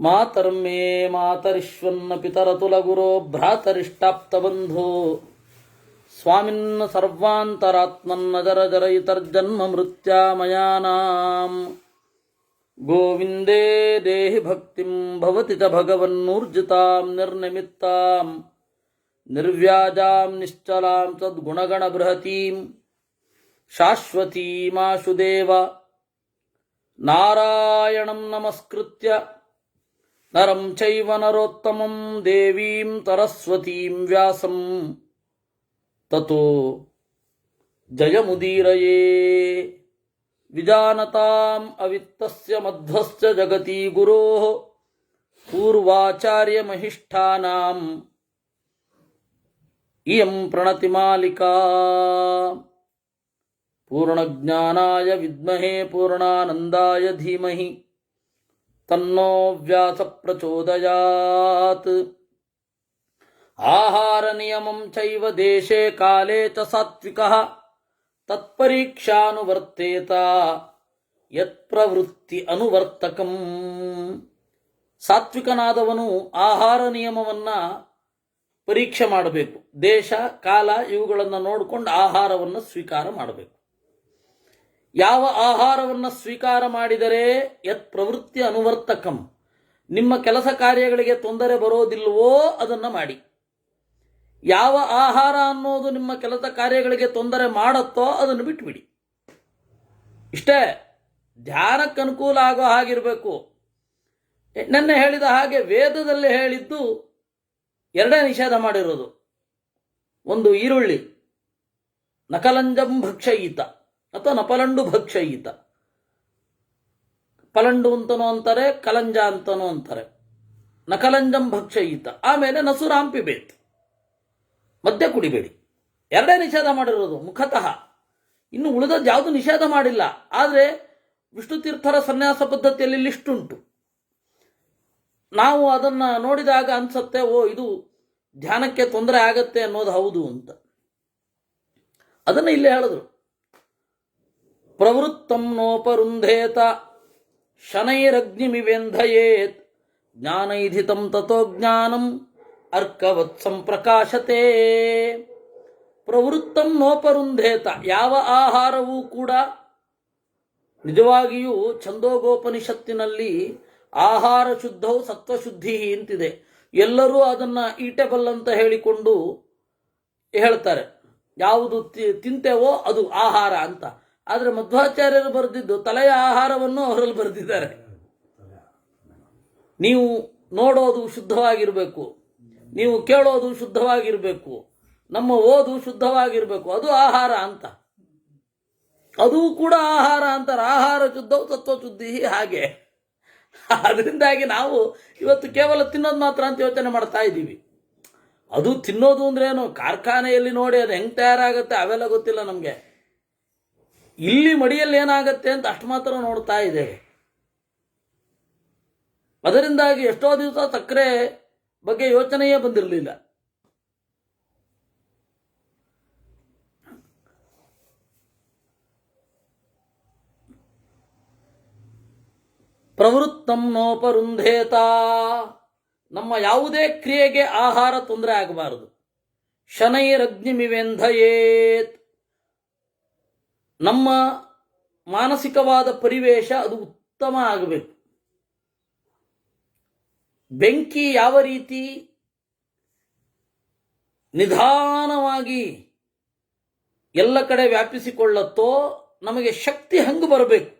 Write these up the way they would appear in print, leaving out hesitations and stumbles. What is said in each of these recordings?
ಮಾತರ್ಮೇ ಮಾತರಿಶ್ವನ್ನ ಪಿತರತುಲಗುರೋ ಭ್ರಾತರಿಷ್ಟಾಪ್ತಬಂಧೋ ಸ್ವಾಮಿನ್ನ ಸರ್ವಾಂತರಾತ್ಮನ್ನ ಜರ ಜರಯಿತರ್ಜನ್ಮ ಮೃತ್ಯಾಮಯಾನಾಂ ಗೋವಿಂದೇ ದೇಹಿ ಭಕ್ತಿಂ ಭವತಿ ಚ ಭಗವನ್ನೂರ್ಜಿತಾಂ ನಿರ್ನಿಮಿತ್ತಾಂ ನಿರ್ವ್ಯಾಜಾಂ ನಿಶ್ಚಲಾಂ ಸದ್ಗುಣಗಣ ಬೃಹತೀಂ ಶಾಶ್ವತೀಮಾಶು ದೇವ ನಾರಾಯಣಂ ನಮಸ್ಕೃತ್ಯ ನರಂ ಚೈವ ನರೋತ್ತಮಂ ದೇವೀಂ ಸರಸ್ವತೀಂ ವ್ಯಾಸಂ ತತೋ ಜಯಮುದೀರಯೇ ವಿಜಾನತಾಂ ಅವಿತ್ತಸ್ಯ ಮಧ್ವಸ್ಯ ಜಗತಿ ಗುರೋಃ ಪೂರ್ವಾಚಾರ್ಯಮಹಿಷ್ಠಾನಾಂ ಇಯಂ ಪ್ರಣತಿಮಾಲಿಕಾ ಪೂರ್ಣಜ್ಞಾನಾಯ ವಿದ್ಮಹೇ ಪೂರ್ಣಾನಂದಾಯ ಧೀಮಹಿ ತನ್ನೋ ವ್ಯಾಸ ಪ್ರಚೋದಯಾತ್. ಆಹಾರ ನಿಯಮಂ ಚೈವ ದೇಶೇ ಕಾಲೇ ಚ ಸಾತ್ವಿಕಃ ತತ್ಪರೀಕ್ಷಾನುವರ್ತೇತ ಯತ್ ಪ್ರವೃತ್ತಿ ಅನುವರ್ತಕಂ. ಸಾತ್ವಿಕನಾದವನು ಆಹಾರ ನಿಯಮವನ್ನ ಪರೀಕ್ಷೆ ಮಾಡಬೇಕು. ದೇಶ ಕಾಲ ಇವುಗಳನ್ನು ನೋಡಿಕೊಂಡು ಆಹಾರವನ್ನು ಸ್ವೀಕಾರ ಮಾಡಬೇಕು. ಯಾವ ಆಹಾರವನ್ನು ಸ್ವೀಕಾರ ಮಾಡಿದರೆ ಯತ್ ಪ್ರವೃತ್ತಿ ಅನುವರ್ತಕಂ, ನಿಮ್ಮ ಕೆಲಸ ಕಾರ್ಯಗಳಿಗೆ ತೊಂದರೆ ಬರೋದಿಲ್ವೋ ಅದನ್ನು ಮಾಡಿ. ಯಾವ ಆಹಾರ ಅನ್ನೋದು ನಿಮ್ಮ ಕೆಲಸ ಕಾರ್ಯಗಳಿಗೆ ತೊಂದರೆ ಮಾಡುತ್ತೋ ಅದನ್ನು ಬಿಟ್ಟುಬಿಡಿ. ಇಷ್ಟೇ, ಧ್ಯಾನಕ್ಕೆ ಅನುಕೂಲ ಆಗೋ ಹಾಗಿರಬೇಕು. ನೆನ್ನೆ ಹೇಳಿದ ಹಾಗೆ ವೇದದಲ್ಲಿ ಹೇಳಿದ್ದು ಎರಡೇ ನಿಷೇಧ ಮಾಡಿರೋದು. ಒಂದು ಈರುಳ್ಳಿ, ನಕಲಂಜಂ ಭಕ್ಷಯಿತ ಅಥವಾ ನಪಲಂಡು ಭಕ್ಷಯಿತ. ಪಲಂಡು ಅಂತನೂ ಅಂತಾರೆ, ಕಲಂಜ ಅಂತನೂ ಅಂತಾರೆ. ನಕಲಂಜಂ ಭಕ್ಷಯಿತ. ಆಮೇಲೆ ನಸುರಾಂಪಿ ಬೇತ್, ಮದ್ಯ ಕುಡಿಬೇಡಿ. ಎರಡೇ ನಿಷೇಧ ಮಾಡಿರೋದು ಮುಖತಃ. ಇನ್ನು ಉಳಿದದ್ದು ಯಾವುದು ನಿಷೇಧ ಮಾಡಿಲ್ಲ. ಆದರೆ ವಿಷ್ಣು ತೀರ್ಥರ ಸನ್ಯಾಸ ಪದ್ಧತಿಯಲ್ಲಿ ಲಿಸ್ಟ್ ಉಂಟು. ನಾವು ಅದನ್ನು ನೋಡಿದಾಗ ಅನ್ಸತ್ತೆ, ಓ ಇದು ಧ್ಯಾನಕ್ಕೆ ತೊಂದರೆ ಆಗತ್ತೆ ಅನ್ನೋದು ಹೌದು ಅಂತ. ಅದನ್ನು ಇಲ್ಲೇ ಹೇಳಿದ್ರು. ಪ್ರವೃತ್ತಂ ನೋಪರುಂಧೇತ ಶನೈರಗ್ನಿಮಿವೆಂಧಯೇತ್ ಜ್ಞಾನೈಧಿತಂ ತಥೋ ಜ್ಞಾನಂ ಅರ್ಕವತ್ ಸಂಪ್ರಕಾಶತೆ. ಪ್ರವೃತ್ತಂ ನೋಪರುಂಧೇತ, ಯಾವ ಆಹಾರವೂ ಕೂಡ ನಿಜವಾಗಿಯೂ ಛಂದೋಗೋಪನಿಷತ್ತಿನಲ್ಲಿ ಆಹಾರ ಶುದ್ಧವು ಸತ್ವಶುದ್ಧಿ ಅಂತಿದೆ. ಎಲ್ಲರೂ ಅದನ್ನು ಈಟೆಬಲ್ ಅಂತ ಹೇಳಿಕೊಂಡು ಹೇಳ್ತಾರೆ. ಯಾವುದು ತಿಂತೇವೋ ಅದು ಆಹಾರ ಅಂತ. ಆದರೆ ಮಧ್ವಾಚಾರ್ಯರು ಬರೆದಿದ್ದು ತಲೆಯ ಆಹಾರವನ್ನು ಅವರಲ್ಲಿ ಬರೆದಿದ್ದಾರೆ. ನೀವು ನೋಡೋದು ಶುದ್ಧವಾಗಿರಬೇಕು, ನೀವು ಕೇಳೋದು ಶುದ್ಧವಾಗಿರಬೇಕು, ನಮ್ಮ ಓದು ಶುದ್ಧವಾಗಿರಬೇಕು, ಅದು ಆಹಾರ ಅಂತ. ಅದು ಕೂಡ ಆಹಾರ ಅಂತಾರೆ. ಆಹಾರ ಶುದ್ಧವು ಸತ್ವಶುದ್ಧಿ. ಹಾಗೆ ಅದರಿಂದಾಗಿ ನಾವು ಇವತ್ತು ಕೇವಲ ತಿನ್ನೋದು ಮಾತ್ರ ಅಂತ ಯೋಚನೆ ಮಾಡ್ತಾ ಇದ್ದೀವಿ. ಅದು ತಿನ್ನೋದು ಅಂದ್ರೇನು, ಕಾರ್ಖಾನೆಯಲ್ಲಿ ನೋಡಿ ಅದು ಹೆಂಗೆ ತಯಾರಾಗುತ್ತೆ ಅವೆಲ್ಲ ಗೊತ್ತಿಲ್ಲ ನಮಗೆ. ಇಲ್ಲಿ ಮಡಿಯಲ್ಲಿ ಏನಾಗತ್ತೆ ಅಂತ ಅಷ್ಟು ಮಾತ್ರ ನೋಡ್ತಾ ಇದ್ದೇವೆ. ಅದರಿಂದಾಗಿ ಎಷ್ಟೋ ದಿವಸ ಸಕ್ಕರೆ ಬಗ್ಗೆ ಯೋಚನೆಯೇ ಬಂದಿರಲಿಲ್ಲ. ಪ್ರವೃತ್ತಂ ನೋಪರುಂಧೇತ, ನಮ್ಮ ಯಾವುದೇ ಕ್ರಿಯೆಗೆ ಆಹಾರ ತೊಂದರೆ ಆಗಬಾರದು. ಶನೈರಗ್ನಿಮಿವೆಂಧಯೇತ್, ನಮ್ಮ ಮಾನಸಿಕವಾದ ಪರಿವೇಶ ಅದು ಉತ್ತಮ ಆಗಬೇಕು. ಬೆಂಕಿ ಯಾವ ರೀತಿ ನಿಧಾನವಾಗಿ ಎಲ್ಲ ಕಡೆ ವ್ಯಾಪಿಸಿಕೊಳ್ಳುತ್ತೋ ನಮಗೆ ಶಕ್ತಿ ಹಂಗೆ ಬರಬೇಕು.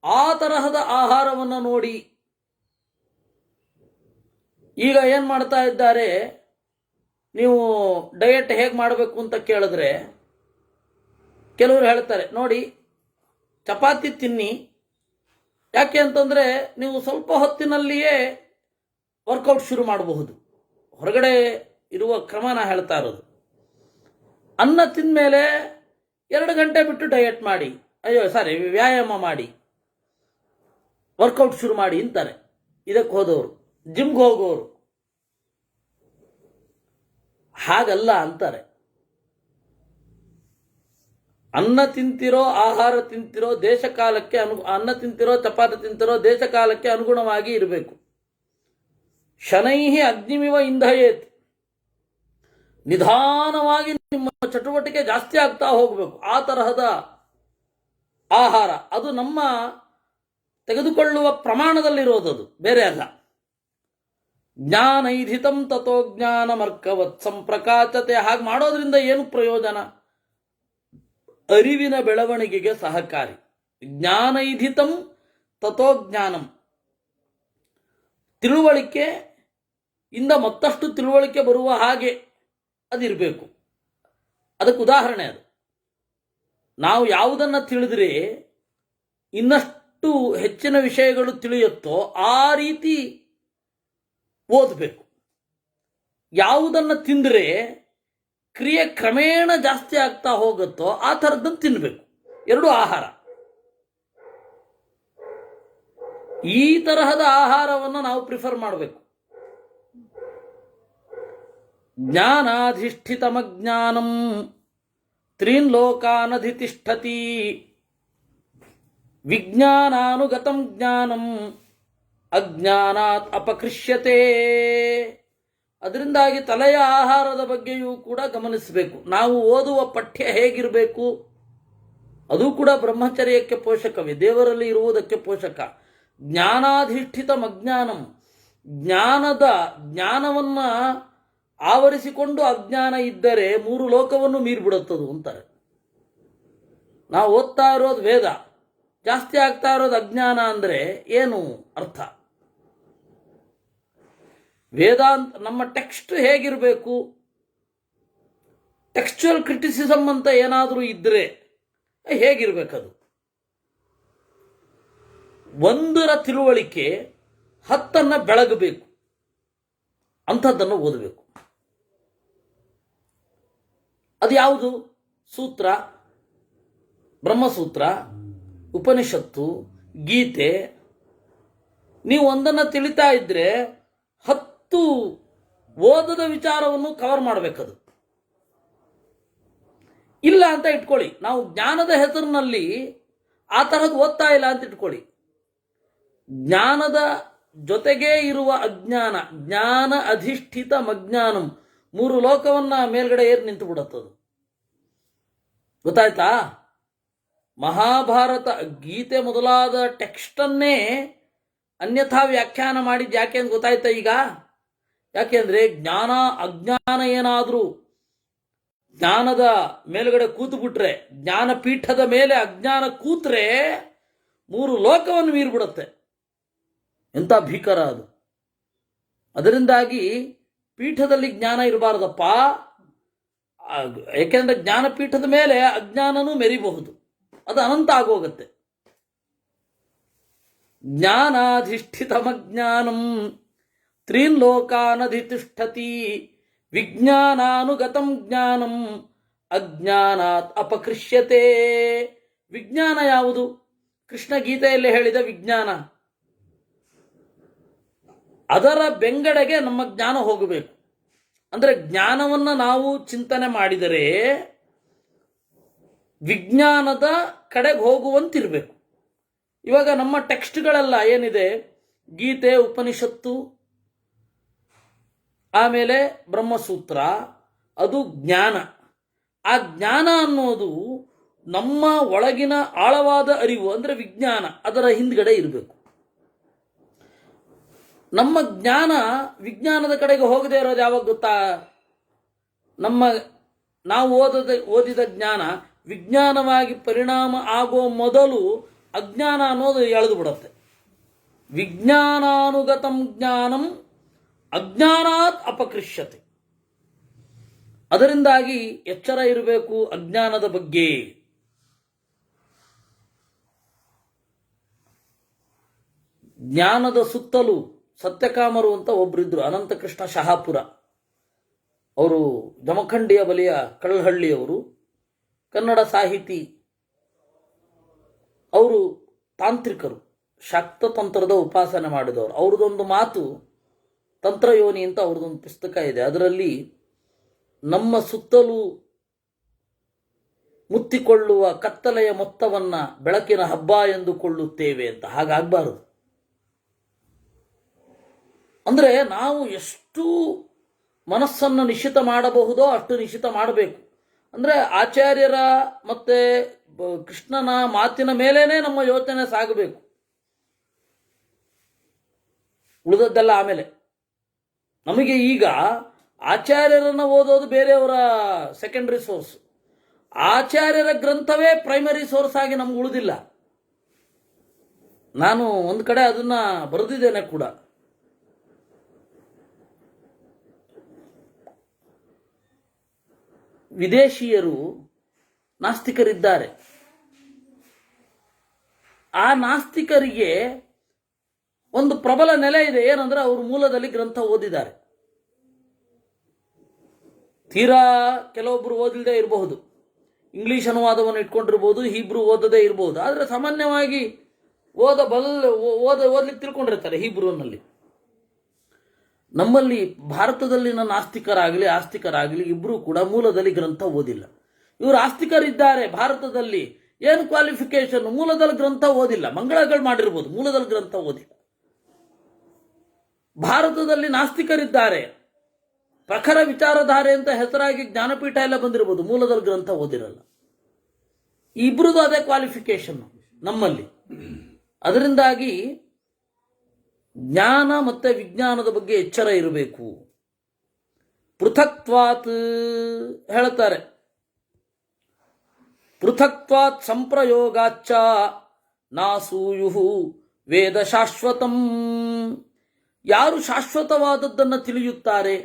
ಆ ತರಹದ ಆಹಾರವನ್ನು ನೋಡಿ ಈಗ ಏನು ಮಾಡ್ತಾ ಇದ್ದಾರೆ, ನೀವು ಡಯಟ್ ಹೇಗೆ ಮಾಡಬೇಕು ಅಂತ ಕೇಳಿದ್ರೆ ಕೆಲವರು ಹೇಳ್ತಾರೆ, ನೋಡಿ ಚಪಾತಿ ತಿನ್ನಿ. ಯಾಕೆ ಅಂತಂದರೆ ನೀವು ಸ್ವಲ್ಪ ಹೊತ್ತಿನಲ್ಲಿಯೇ ವರ್ಕೌಟ್ ಶುರು ಮಾಡಬಹುದು. ಹೊರಗಡೆ ಇರುವ ಕ್ರಮನ ಹೇಳ್ತಾ ಇರೋದು. ಅನ್ನ ತಿಂದ ಮೇಲೆ 2 ಗಂಟೆ ಬಿಟ್ಟು ಡಯಟ್ ಮಾಡಿ, ವ್ಯಾಯಾಮ ಮಾಡಿ, ವರ್ಕೌಟ್ ಶುರು ಮಾಡಿ ಅಂತಾರೆ. ಇದಕ್ಕೆ ಹೋದವರು, ಜಿಮ್ಗೆ ಹೋಗೋರು ಹಾಗಲ್ಲ ಅಂತಾರೆ. ಅನ್ನ ತಿಂತಿರೋ, ಆಹಾರ ತಿಂತಿರೋ ದೇಶ ಕಾಲಕ್ಕೆ ಅನ್ನ ತಿಂತಿರೋ, ಚಪಾತಿ ತಿಂತಿರೋ ದೇಶ ಕಾಲಕ್ಕೆ ಅನುಗುಣವಾಗಿ ಇರಬೇಕು. ಶನೈಹಿ ಅಗ್ನಿಮಿವ ಇಂಧಯೇತ್. ನಿಧಾನವಾಗಿ ನಿಮ್ಮ ಚಟುವಟಿಕೆ ಜಾಸ್ತಿ ಆಗ್ತಾ ಹೋಗಬೇಕು. ಆ ತರಹದ ಆಹಾರ ಅದು ನಮ್ಮ ತೆಗೆದುಕೊಳ್ಳುವ ಪ್ರಮಾಣದಲ್ಲಿರೋದದು, ಬೇರೆ ಅಲ್ಲ. ಜ್ಞಾನೈಧಿತಂ ತಥೋ ಜ್ಞಾನಮರ್ಕವತ್ ಸಂಪ್ರಕಾಚತೆ. ಹಾಗೆ ಮಾಡೋದ್ರಿಂದ ಏನು ಪ್ರಯೋಜನ? ಅರಿವಿನ ಬೆಳವಣಿಗೆಗೆ ಸಹಕಾರಿ. ಜ್ಞಾನೈಧಿತಂ ತಥೋ ಜ್ಞಾನಂ, ತಿಳುವಳಿಕೆ ಇಂದ ಮತ್ತಷ್ಟು ತಿಳುವಳಿಕೆ ಬರುವ ಹಾಗೆ ಅದಿರಬೇಕು. ಅದಕ್ಕೆ ಉದಾಹರಣೆ ಅದು. ನಾವು ಯಾವುದನ್ನು ತಿಳಿದ್ರೆ ಇನ್ನಷ್ಟು ಹೆಚ್ಚಿನ ವಿಷಯಗಳು ತಿಳಿಯುತ್ತೋ ಆ ರೀತಿ ಓದಬೇಕು. ಯಾವುದನ್ನು ತಿಂದರೆ ಕ್ರಿಯೆ ಕ್ರಮೇಣ ಜಾಸ್ತಿ ಆಗ್ತಾ ಹೋಗುತ್ತೋ ಆ ಥರದ್ದನ್ನು ತಿನ್ನಬೇಕು. ಎರಡು ಆಹಾರ. ಈ ತರಹದ ಆಹಾರವನ್ನು ನಾವು ಪ್ರಿಫರ್ ಮಾಡಬೇಕು. ಜ್ಞಾನಾಧಿಷ್ಠಿತಮಜ್ಞಾನಂ ತ್ರೀನ್ ಲೋಕಾನಧಿತಿಷ್ಠತಿ ವಿಜ್ಞಾನಾನುಗತಂ ಜ್ಞಾನಂ ಅಜ್ಞಾನಾತ್ ಅಪಕೃಷ್ಯತೆ. ಅದರಿಂದಾಗಿ ತಲೆಯ ಆಹಾರದ ಬಗ್ಗೆಯೂ ಕೂಡ ಗಮನಿಸಬೇಕು. ನಾವು ಓದುವ ಪಠ್ಯ ಹೇಗಿರಬೇಕು? ಅದು ಕೂಡ ಬ್ರಹ್ಮಚರ್ಯಕ್ಕೆ ಪೋಷಕವೇ, ದೇವರಲ್ಲಿ ಇರುವುದಕ್ಕೆ ಪೋಷಕ. ಜ್ಞಾನಾಧಿಷ್ಠಿತಂ ಅಜ್ಞಾನಂ, ಜ್ಞಾನವನ್ನು ಆವರಿಸಿಕೊಂಡು ಅಜ್ಞಾನ ಇದ್ದರೆ ಮೂರು ಲೋಕವನ್ನು ಮೀರಿಬಿಡುತ್ತದು ಅಂತಾರೆ. ನಾವು ಓದ್ತಾ ಇರೋದು ವೇದ, ಜಾಸ್ತಿ ಆಗ್ತಾ ಇರೋದು ಅಜ್ಞಾನ ಅಂದರೆ ಏನು ಅರ್ಥ? ವೇದಾಂತ ನಮ್ಮ ಟೆಕ್ಸ್ಟ್ ಹೇಗಿರಬೇಕು? ಟೆಕ್ಸ್ಚುಯಲ್ ಕ್ರಿಟಿಸಿಸಮ್ ಅಂತ ಏನಾದರೂ ಇದ್ದರೆ ಹೇಗಿರಬೇಕದು? ಒಂದರ ತಿಳುವಳಿಕೆ 10 ಬೆಳಗಬೇಕು, ಅಂಥದ್ದನ್ನು ಓದಬೇಕು. ಅದು ಯಾವುದು? ಸೂತ್ರ, ಬ್ರಹ್ಮಸೂತ್ರ, ಉಪನಿಷತ್ತು, ಗೀತೆ. ನೀವು ಒಂದನ್ನು ತಿಳಿತಾ ಇದ್ರೆ 10 ಓದದ ವಿಚಾರವನ್ನು ಕವರ್ ಮಾಡಬೇಕದು. ಇಲ್ಲ ಅಂತ ಇಟ್ಕೊಳ್ಳಿ, ನಾವು ಜ್ಞಾನದ ಹೆಸರಿನಲ್ಲಿ ಆ ತರಹದ್ದು ಓದ್ತಾ ಇಲ್ಲ ಅಂತ ಇಟ್ಕೊಳ್ಳಿ. ಜ್ಞಾನದ ಜೊತೆಗೇ ಇರುವ ಅಜ್ಞಾನ, ಜ್ಞಾನ ಅಧಿಷ್ಠಿತ ಅಜ್ಞಾನಂ, ಮೂರು ಲೋಕವನ್ನ ಮೇಲ್ಗಡೆ ಏರ್ ನಿಂತು ಬಿಡುತ್ತದು. ಗೊತ್ತಾಯ್ತಾ? ಮಹಾಭಾರತ, ಗೀತೆ ಮೊದಲಾದ ಟೆಕ್ಸ್ಟನ್ನೇ ಅನ್ಯಥಾ ವ್ಯಾಖ್ಯಾನ ಮಾಡಿದ್ದು ಯಾಕೆ ಅಂತ ಗೊತ್ತಾಯ್ತಾ ಈಗ? ಯಾಕೆಂದ್ರೆ ಜ್ಞಾನ ಅಜ್ಞಾನ ಏನಾದರೂ ಜ್ಞಾನದ ಮೇಲ್ಗಡೆ ಕೂತು ಬಿಟ್ರೆ, ಜ್ಞಾನಪೀಠದ ಮೇಲೆ ಅಜ್ಞಾನ ಕೂತ್ರೆ ಮೂರು ಲೋಕವನ್ನು ಮೀರ್ಬಿಡುತ್ತೆ. ಎಂಥ ಭೀಕರ ಅದು! ಅದರಿಂದಾಗಿ ಪೀಠದಲ್ಲಿ ಜ್ಞಾನ ಇರಬಾರ್ದಪ್ಪ. ಯಾಕೆಂದ್ರೆ ಜ್ಞಾನಪೀಠದ ಮೇಲೆ ಅಜ್ಞಾನನೂ ಮೆರಿಬಹುದು, ಅದು ಅನಂತ ಆಗೋಗುತ್ತೆ. ಜ್ಞಾನಾಧಿಷ್ಠಿತಮಜ್ಞಾನಂ ತ್ರೀನ್ ಲೋಕಾನಧಿತಿಷ್ಠತಿ ವಿಜ್ಞಾನಾನುಗತಂ ಜ್ಞಾನಂ ಅಜ್ಞಾನಾತ್ ಅಪಕೃಷ್ಯತೆ. ವಿಜ್ಞಾನ ಯಾವುದು? ಕೃಷ್ಣ ಗೀತೆಯಲ್ಲಿ ಹೇಳಿದ ವಿಜ್ಞಾನ. ಅದರ ಬೆಂಗಡೆಗೆ ನಮ್ಮ ಜ್ಞಾನ ಹೋಗಬೇಕು. ಅಂದರೆ ಜ್ಞಾನವನ್ನು ನಾವು ಚಿಂತನೆ ಮಾಡಿದರೆ ವಿಜ್ಞಾನದ ಕಡೆಗೆ ಹೋಗುವಂತಿರಬೇಕು. ಇವಾಗ ನಮ್ಮ ಟೆಕ್ಸ್ಟ್ಗಳೆಲ್ಲ ಏನಿದೆ, ಗೀತೆ, ಉಪನಿಷತ್ತು, ಆಮೇಲೆ ಬ್ರಹ್ಮಸೂತ್ರ, ಅದು ಜ್ಞಾನ. ಆ ಜ್ಞಾನ ಅನ್ನೋದು ನಮ್ಮ ಒಳಗಿನ ಆಳವಾದ ಅರಿವು, ಅಂದರೆ ವಿಜ್ಞಾನ, ಅದರ ಹಿಂದ್ಗಡೆ ಇರಬೇಕು. ನಮ್ಮ ಜ್ಞಾನ ವಿಜ್ಞಾನದ ಕಡೆಗೆ ಹೋಗದೆ ಇರೋದು ಯಾವಾಗ ಗೊತ್ತಾ? ನಾವು ಓದಿದ ಜ್ಞಾನ ವಿಜ್ಞಾನವಾಗಿ ಪರಿಣಾಮ ಆಗೋ ಮೊದಲು ಅಜ್ಞಾನ ಅನ್ನೋದು ಎಳೆದು ಬಿಡುತ್ತೆ. ವಿಜ್ಞಾನಾನುಗತಂ ಜ್ಞಾನಂ ಅಜ್ಞಾನಾತ್ ಅಪಕೃಷ್ಯತೆ. ಅದರಿಂದಾಗಿ ಎಚ್ಚರ ಇರಬೇಕು ಅಜ್ಞಾನದ ಬಗ್ಗೆ. ಜ್ಞಾನದ ಸುತ್ತಲೂ ಸತ್ಯಕಾಮರು ಅಂತ ಒಬ್ಬರಿದ್ರು, ಅನಂತಕೃಷ್ಣ ಶಹಾಪುರ. ಅವರು ಜಮಖಂಡಿಯ ಬಳಿಯ ಕಳ್ಳಹಳ್ಳಿಯವರು, ಕನ್ನಡ ಸಾಹಿತಿ. ಅವರು ತಾಂತ್ರಿಕರು, ಶಾಕ್ತತಂತ್ರದ ಉಪಾಸನೆ ಮಾಡಿದವರು. ಅವ್ರದ್ದೊಂದು ಮಾತು, ತಂತ್ರಯೋನಿ ಅಂತ ಅವ್ರದ್ದೊಂದು ಪುಸ್ತಕ ಇದೆ. ಅದರಲ್ಲಿ ನಮ್ಮ ಸುತ್ತಲೂ ಮುತ್ತಿಕೊಳ್ಳುವ ಕತ್ತಲೆಯ ಮೊತ್ತವನ್ನ ಬೆಳಕಿನ ಹಬ್ಬ ಎಂದುಕೊಳ್ಳುತ್ತೇವೆ ಅಂತ. ಹಾಗಾಗಬಾರದು. ಅಂದರೆ ನಾವು ಎಷ್ಟು ಮನಸ್ಸನ್ನು ನಿಶ್ಚಿತ ಮಾಡಬಹುದೋ ಅಷ್ಟು ನಿಶ್ಚಿತ ಮಾಡಬೇಕು. ಅಂದರೆ ಆಚಾರ್ಯರ ಮತ್ತು ಕೃಷ್ಣನ ಮಾತಿನ ಮೇಲೇನೆ ನಮ್ಮ ಯೋಚನೆ ಸಾಗಬೇಕು. ಉಳಿದದ್ದೆಲ್ಲ ಆಮೇಲೆ. ನಮಗೆ ಈಗ ಆಚಾರ್ಯರನ್ನು ಓದೋದು ಬೇರೆಯವರ ಸೆಕೆಂಡರಿ ಸೋರ್ಸ್, ಆಚಾರ್ಯರ ಗ್ರಂಥವೇ ಪ್ರೈಮರಿ ಸೋರ್ಸ್ ಆಗಿ ನಮ್ಗೆ ಉಳಿದಿಲ್ಲ. ನಾನು ಒಂದು ಕಡೆ ಅದನ್ನ ಬರೆದಿದ್ದೇನೆ ಕೂಡ. ವಿದೇಶೀಯರು ನಾಸ್ತಿಕರಿದ್ದಾರೆ. ಆ ನಾಸ್ತಿಕರಿಗೆ ಒಂದು ಪ್ರಬಲ ನೆಲೆ ಇದೆ. ಏನಂದ್ರೆ ಅವರು ಮೂಲದಲ್ಲಿ ಗ್ರಂಥ ಓದಿದ್ದಾರೆ. ತೀರಾ ಕೆಲವೊಬ್ಬರು ಓದಿಲ್ಲದೆ ಇರಬಹುದು, ಇಂಗ್ಲಿಷ್ ಅನುವಾದವನ್ನು ಇಟ್ಕೊಂಡಿರ್ಬೋದು, ಹೀಬ್ರು ಓದದೇ ಇರಬಹುದು. ಆದರೆ ಸಾಮಾನ್ಯವಾಗಿ ಓದಲಿಕ್ಕೆ ತಿಳ್ಕೊಂಡಿರ್ತಾರೆ ಹೀಬ್ರೂನಲ್ಲಿ. ನಮ್ಮಲ್ಲಿ ಭಾರತದಲ್ಲಿನ ನಾಸ್ತಿಕರಾಗಲಿ ಆಸ್ತಿಕರಾಗಲಿ ಇಬ್ಬರೂ ಕೂಡ ಮೂಲದಲ್ಲಿ ಗ್ರಂಥ ಓದಿಲ್ಲ. ಇವರು ಆಸ್ತಿಕರಿದ್ದಾರೆ ಭಾರತದಲ್ಲಿ. ಏನು ಕ್ವಾಲಿಫಿಕೇಶನ್? ಮೂಲದಲ್ಲಿ ಗ್ರಂಥ ಓದಿಲ್ಲ. ಮಂಗಳಗಳು ಮಾಡಿರ್ಬೋದು, ಮೂಲದಲ್ಲಿ ಗ್ರಂಥ ಓದಿಲ್ಲ. ಭಾರತದಲ್ಲಿ ನಾಸ್ತಿಕರಿದ್ದಾರೆ, ಪ್ರಖರ ವಿಚಾರಧಾರೆ ಅಂತ ಹೆಸರಾಗಿ ಜ್ಞಾನಪೀಠ ಎಲ್ಲ ಬಂದಿರ್ಬೋದು, ಮೂಲದಲ್ಲಿ ಗ್ರಂಥ ಓದಿರಲ್ಲ. ಇಬ್ಬರದು ಅದೇ ಕ್ವಾಲಿಫಿಕೇಶನ್ ನಮ್ಮಲ್ಲಿ. ಅದರಿಂದಾಗಿ ಜ್ಞಾನ ಮತ್ತು ವಿಜ್ಞಾನದ ಬಗ್ಗೆ ಎಚ್ಚರ ಇರಬೇಕು. ಪೃಥಕ್ತ್ವಾತ್ ಹೇಳ್ತಾರೆ. ಪೃಥಕ್ತ್ವಾತ್ ಸಂಪ್ರಯೋಗಾಚ್ಚ ನಾಸೂಯು ವೇದ ಶಾಶ್ವತಂ. ಯಾರು ಶಾಶ್ವತವಾದದ್ದನ್ನು ತಿಳಿಯುತ್ತಾರೆ?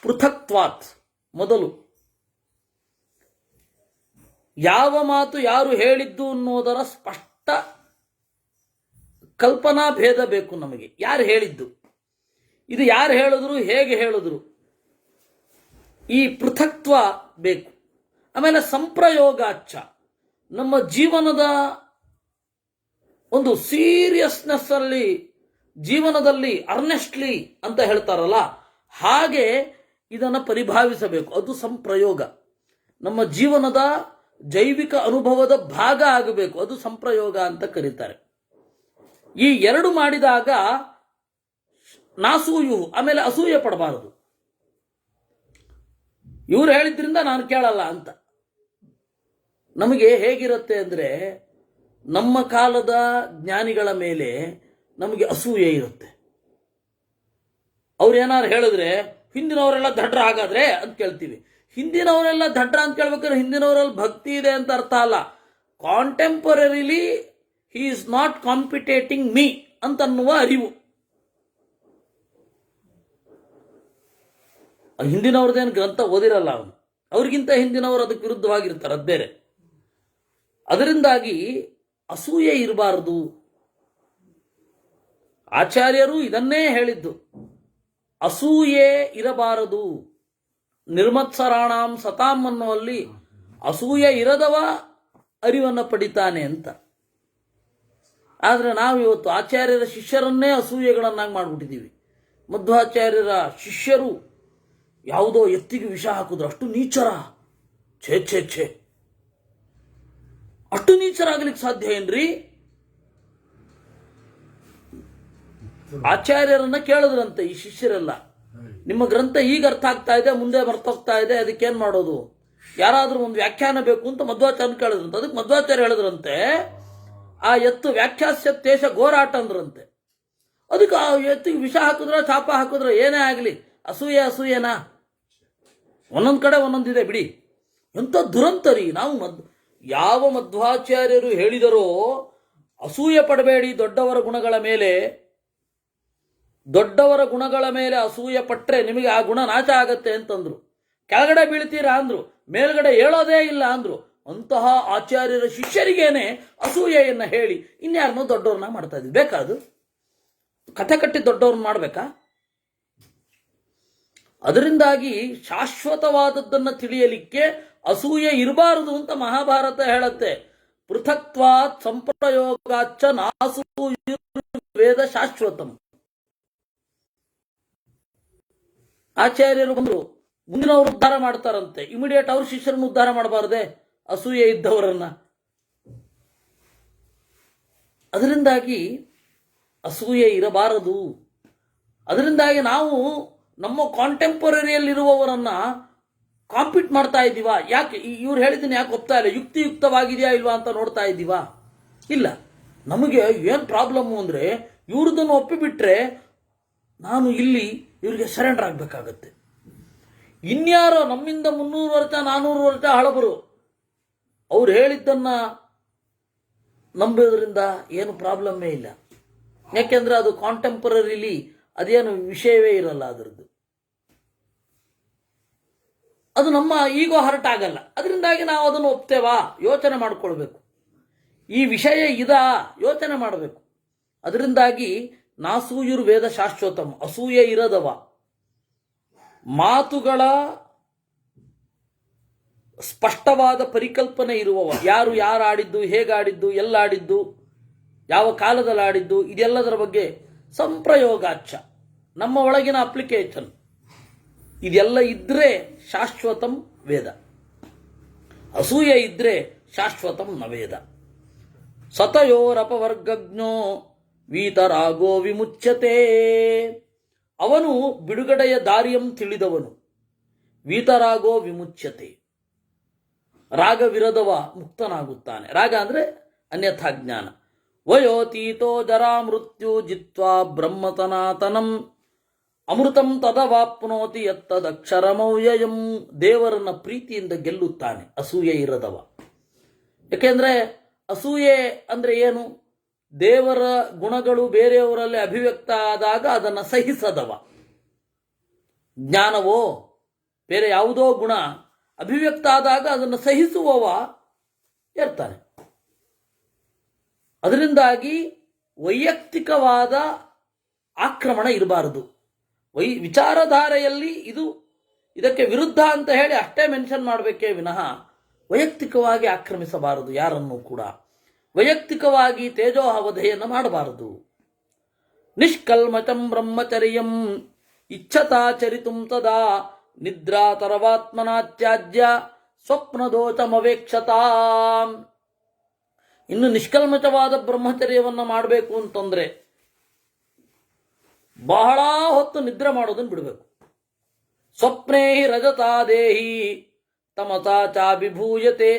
ಪೃಥಕ್ತ್ವಾತ್ ಮೊದಲು ಯಾವ ಮಾತು ಯಾರು ಹೇಳಿದ್ದು ಅನ್ನೋದರ ಸ್ಪಷ್ಟ ಕಲ್ಪನಾ ಭೇದ ಬೇಕು ನಮಗೆ. ಯಾರು ಹೇಳಿದ್ದು, ಇದು ಯಾರು ಹೇಳಿದ್ರು, ಹೇಗೆ ಹೇಳಿದ್ರು, ಈ ಪೃಥಕ್ತ್ವ ಬೇಕು. ಆಮೇಲೆ ಸಂಪ್ರಯೋಗಾಚ್ಚ, ನಮ್ಮ ಜೀವನದ ಒಂದು ಸೀರಿಯಸ್ನೆಸ್ ಅಲ್ಲಿ, ಜೀವನದಲ್ಲಿ ಅರ್ನೆಸ್ಟ್ಲಿ ಅಂತ ಹೇಳ್ತಾರಲ್ಲ, ಹಾಗೆ ಇದನ್ನು ಪರಿಭಾವಿಸಬೇಕು. ಅದು ಸಂಪ್ರಯೋಗ. ನಮ್ಮ ಜೀವನದ ಜೈವಿಕ ಅನುಭವದ ಭಾಗ ಆಗಬೇಕು. ಅದು ಸಂಪ್ರಯೋಗ ಅಂತ ಕರೀತಾರೆ. ಈ ಎರಡು ಮಾಡಿದಾಗ ನಾಸೂಯು, ಆಮೇಲೆ ಅಸೂಯೆ ಪಡಬಾರದು. ಇವರು ಹೇಳಿದ್ರಿಂದ ನಾನು ಕೇಳಲ್ಲ ಅಂತ. ನಮಗೆ ಹೇಗಿರುತ್ತೆ ಅಂದರೆ, ನಮ್ಮ ಕಾಲದ ಜ್ಞಾನಿಗಳ ಮೇಲೆ ನಮಗೆ ಅಸೂಯೆ ಇರುತ್ತೆ. ಅವ್ರೇನಾರು ಹೇಳಿದ್ರೆ ಹಿಂದಿನವರೆಲ್ಲ ದಡ್ರ ಹಾಗಾದ್ರೆ ಅಂತ ಕೇಳ್ತೀವಿ. ಹಿಂದಿನವರೆಲ್ಲ ದಡ್ರ ಅಂತ ಕೇಳ್ಬೇಕಾದ್ರೆ ಹಿಂದಿನವರಲ್ಲಿ ಭಕ್ತಿ ಇದೆ ಅಂತ ಅರ್ಥ ಅಲ್ಲ. Contemporarily he is not competing me ಅಂತನ್ನುವ ಅರಿವು. ಹಿಂದಿನವ್ರದ್ದೇನು ಗ್ರಂಥ ಓದಿರಲ್ಲ ಅವನು, ಅವ್ರಿಗಿಂತ ಹಿಂದಿನವರು ಅದಕ್ಕೆ ವಿರುದ್ಧವಾಗಿರ್ತಾರೆ, ಅದು ಬೇರೆ. ಅದರಿಂದಾಗಿ ಅಸೂಯೆ ಇರಬಾರದು. ಆಚಾರ್ಯರು ಇದನ್ನೇ ಹೇಳಿದ್ದು, ಅಸೂಯೆ ಇರಬಾರದು. ನಿರ್ಮತ್ಸರಾಣಾಂ ಸತಾಂ ಅನ್ನುವಲ್ಲಿ ಅಸೂಯೆ ಇರದವ ಅರಿವನ್ನು ಪಡಿತಾನೆ ಅಂತ. ಆದರೆ ನಾವು ಇವತ್ತು ಆಚಾರ್ಯರ ಶಿಷ್ಯರನ್ನೇ ಅಸೂಯೆಗಳನ್ನಾಗಿ ಮಾಡಿಬಿಟ್ಟಿದ್ದೀವಿ. ಮಧ್ವಾಚಾರ್ಯರ ಶಿಷ್ಯರು ಯಾವುದೋ ಎತ್ತಿಗೆ ವಿಷ ಹಾಕಿದ್ರು, ಅಷ್ಟು ನೀಚರ, ಛೇ ಛೇ ಛೇ, ಅಷ್ಟು ನೀಚರಾಗ್ಲಿಕ್ಕೆ ಸಾಧ್ಯ ಏನ್ರಿ? ಆಚಾರ್ಯರನ್ನ ಕೇಳಿದ್ರಂತೆ ಈ ಶಿಷ್ಯರೆಲ್ಲ, ನಿಮ್ಮ ಗ್ರಂಥ ಈಗ ಅರ್ಥ ಆಗ್ತಾ ಇದೆ, ಮುಂದೆ ಬರ್ತೋಗ್ತಾ ಇದೆ, ಅದಕ್ಕೇನ್ ಮಾಡೋದು? ಯಾರಾದ್ರೂ ಒಂದು ವ್ಯಾಖ್ಯಾನ ಬೇಕು ಅಂತ ಮಧ್ವಾಚಾರ್ಯ ಕೇಳಿದ್ರಂತೆ. ಅದಕ್ಕೆ ಮಧ್ವಾಚಾರ್ಯ ಹೇಳಿದ್ರಂತೆ, ಆ ಎತ್ತು ವ್ಯಾಖ್ಯಾಸ್ಯತೇಶ ಗೋರಾಟ ಅಂದ್ರಂತೆ. ಅದಕ್ಕೆ ಆ ಎತ್ತಿಗೆ ವಿಷ ಹಾಕಿದ್ರ ಚಾಪ ಹಾಕಿದ್ರ ಏನೇ ಆಗಲಿ ಅಸೂಯೆನಾ? ಒಂದೊಂದು ಕಡೆ ಒಂದೊಂದಿದೆ ಬಿಡಿ. ಎಂಥ ದುರಂತರಿ ನಾವು. ಯಾವ ಮಧ್ವಾಚಾರ್ಯರು ಹೇಳಿದರೋ ಅಸೂಯೆ ಪಡಬೇಡಿ ದೊಡ್ಡವರ ಗುಣಗಳ ಮೇಲೆ, ದೊಡ್ಡವರ ಗುಣಗಳ ಮೇಲೆ ಅಸೂಯೆ ಪಟ್ಟರೆ ನಿಮಗೆ ಆ ಗುಣ ನಾಶ ಆಗತ್ತೆ ಅಂತಂದ್ರು. ಕೆಳಗಡೆ ಬೀಳ್ತೀರಾ ಅಂದ್ರು, ಮೇಲ್ಗಡೆ ಹೇಳೋದೇ ಇಲ್ಲ ಅಂದ್ರು. ಅಂತಹ ಆಚಾರ್ಯರ ಶಿಷ್ಯರಿಗೇನೆ ಅಸೂಯೆಯನ್ನು ಹೇಳಿ ಇನ್ಯಾರನ್ನೋ ದೊಡ್ಡವ್ರನ್ನ ಮಾಡ್ತಾ ಇದ್ವಿ. ಬೇಕಾದು ಕಥೆ ಕಟ್ಟಿ ದೊಡ್ಡವ್ರನ್ನ ಮಾಡಬೇಕಾ? ಅದರಿಂದಾಗಿ ಶಾಶ್ವತವಾದದ್ದನ್ನು ತಿಳಿಯಲಿಕ್ಕೆ ಅಸೂಯೆ ಇರಬಾರದು ಅಂತ ಮಹಾಭಾರತ ಹೇಳುತ್ತೆ. ಪೃಥಕ್ತ್ವಾತ್ ಸಂಪ್ರಯೋಗಾಚ್ಚ ನಾಸೂಯು ವೇದ ಶಾಶ್ವತಂ. ಆಚಾರ್ಯರು ಬಂದರು, ಮುಂದಿನವರು ಉದ್ಧಾರ ಮಾಡ್ತಾರಂತೆ, ಇಮಿಡಿಯೇಟ್ ಅವ್ರ ಶಿಷ್ಯರನ್ನು ಉದ್ಧಾರ ಮಾಡಬಾರದೆ ಅಸೂಯೆ ಇದ್ದವರನ್ನ. ಅದರಿಂದಾಗಿ ಅಸೂಯೆ ಇರಬಾರದು. ಅದರಿಂದಾಗಿ ನಾವು ನಮ್ಮ ಕಾಂಟೆಂಪರರಿಯಲ್ಲಿರುವವರನ್ನು ಕಾಂಪೀಟ್ ಮಾಡ್ತಾ ಇದ್ದೀವಾ? ಯಾಕೆ ಇವ್ರು ಹೇಳಿದ್ದನ್ನು ಯಾಕೆ ಒಪ್ತಾ ಇಲ್ಲ? ಯುಕ್ತಿಯುಕ್ತವಾಗಿದೆಯಾ ಇಲ್ವಾ ಅಂತ ನೋಡ್ತಾ ಇದ್ದೀವಾ? ಇಲ್ಲ. ನಮಗೆ ಏನು ಪ್ರಾಬ್ಲಮ್ಮು ಅಂದರೆ ಇವ್ರದನ್ನು ಒಪ್ಪಿಬಿಟ್ರೆ ನಾನು ಇಲ್ಲಿ ಇವರಿಗೆ ಸರೆಂಡರ್ ಆಗಬೇಕಾಗತ್ತೆ. ಇನ್ಯಾರೋ ನಮ್ಮಿಂದ 300 ವರ್ಷ 400 ವರ್ಷ ಹಳಬರು ಅವ್ರು ಹೇಳಿದ್ದನ್ನು ನಂಬೋದ್ರಿಂದ ಏನು ಪ್ರಾಬ್ಲಮ್ಮೇ ಇಲ್ಲ. ಯಾಕೆಂದರೆ ಅದು ಕಾಂಟೆಂಪರರಿಲಿ ಅದೇನು ವಿಷಯವೇ ಇರಲ್ಲ ಅದರದ್ದು. ಅದು ನಮ್ಮ ಈಗೋ ಹರ್ಟ್ ಆಗಲ್ಲ. ಅದರಿಂದಾಗಿ ನಾವು ಅದನ್ನು ಒಪ್ತೇವಾ? ಯೋಚನೆ ಮಾಡಿಕೊಳ್ಬೇಕು. ಈ ವಿಷಯ ಇದಾ ಯೋಚನೆ ಮಾಡಬೇಕು. ಅದರಿಂದಾಗಿ ನಾಸೂಯುರ್ವೇದ ಶಾಶ್ವತಂ, ಅಸೂಯೆ ಇರದವ, ಮಾತುಗಳ ಸ್ಪಷ್ಟವಾದ ಪರಿಕಲ್ಪನೆ ಇರುವವ, ಯಾರು ಆಡಿದ್ದು, ಹೇಗಾಡಿದ್ದು, ಎಲ್ಲಾಡಿದ್ದು, ಯಾವ ಕಾಲದಲ್ಲಿ ಆಡಿದ್ದು, ಇದೆಲ್ಲದರ ಬಗ್ಗೆ ಸಂಪ್ರಯೋಗಾಚ್ಛ, ನಮ್ಮ ಒಳಗಿನ ಅಪ್ಲಿಕೇಶನ್, ಇದೆಲ್ಲ ಇದ್ರೆ ಶಾಶ್ವತಂ ವೇದ. ಅಸೂಯೆ ಇದ್ರೆ ಶಾಶ್ವತಂ ನ ವೇದ. ಸತಯೋರಪವರ್ಗಜ್ಞೋ ವೀತರಾಗೋ ವಿಮುಚ್ಯತೆ. ಅವನು ಬಿಡುಗಡೆಯ ದಾರಿಯಂ ತಿಳಿದವನು. ವೀತರಾಗೋ ವಿಮುಚ್ಯತೆ, ರಾಗವಿರದವ ಮುಕ್ತನಾಗುತ್ತಾನೆ. ರಾಗ ಅಂದರೆ ಅನ್ಯಥಾ ಜ್ಞಾನ. ವಯೋತೀತೋ ಜರಾ ಮೃತ್ಯು ಜಿತ್ವಾ ಬ್ರಹ್ಮತನಾತನಂ ಅಮೃತಂ ತದವಾಪ್ನೋತಿ ಯತ್ತದಕ್ಷರಮವ್ಯಯಂ. ದೇವರನ್ನ ಪ್ರೀತಿಯಿಂದ ಗೆಲ್ಲುತ್ತಾನೆ ಅಸೂಯೆ ಇರದವ. ಯಾಕೆಂದ್ರೆ ಅಸೂಯೆ ಅಂದ್ರೆ ಏನು? ದೇವರ ಗುಣಗಳು ಬೇರೆಯವರಲ್ಲಿ ಅಭಿವ್ಯಕ್ತ ಆದಾಗ ಅದನ್ನು ಸಹಿಸದವ. ಜ್ಞಾನವೋ ಬೇರೆ ಯಾವುದೋ ಗುಣ ಅಭಿವ್ಯಕ್ತ ಆದಾಗ ಅದನ್ನು ಸಹಿಸುವವ ಇರ್ತಾನೆ. ಅದರಿಂದಾಗಿ ವೈಯಕ್ತಿಕವಾದ ಆಕ್ರಮಣ ಇರಬಾರದು. ವಿಚಾರಧಾರೆಯಲ್ಲಿ ಇದಕ್ಕೆ ವಿರುದ್ಧ ಅಂತ ಹೇಳಿ ಅಷ್ಟೇ ಮೆನ್ಷನ್ ಮಾಡಬೇಕೇ ವಿನಃ ವೈಯಕ್ತಿಕವಾಗಿ ಆಕ್ರಮಿಸಬಾರದು. ಯಾರನ್ನೂ ಕೂಡ ವೈಯಕ್ತಿಕವಾಗಿ ತೇಜೋವಧೆಯನ್ನು ಮಾಡಬಾರದು. ನಿಷ್ಕಲ್ಮಚಂ ಬ್ರಹ್ಮಚರ್ಯಂ ಇಚ್ಛತಾಚರಿತುಂ ತದಾ ನಿದ್ರಾ ತರವಾತ್ಮನಾತ್ಯಾಜ್ಯ ಸ್ವಪ್ನದೋಚಮವೇಕ್ಷತಾ. ಇನ್ನು ನಿಷ್ಕಲ್ಮಚವಾದ ಬ್ರಹ್ಮಚರ್ಯವನ್ನು ಮಾಡಬೇಕು ಅಂತಂದ್ರೆ ಬಹಳ ಹೊತ್ತು ನಿದ್ರೆ ಮಾಡೋದನ್ನು ಬಿಡಬೇಕು. ಸ್ವಪ್ನೇ ರಜತಾ ದೇಹಿ ತಮಸಾ ಚಾಭಿಭೂಯತೆ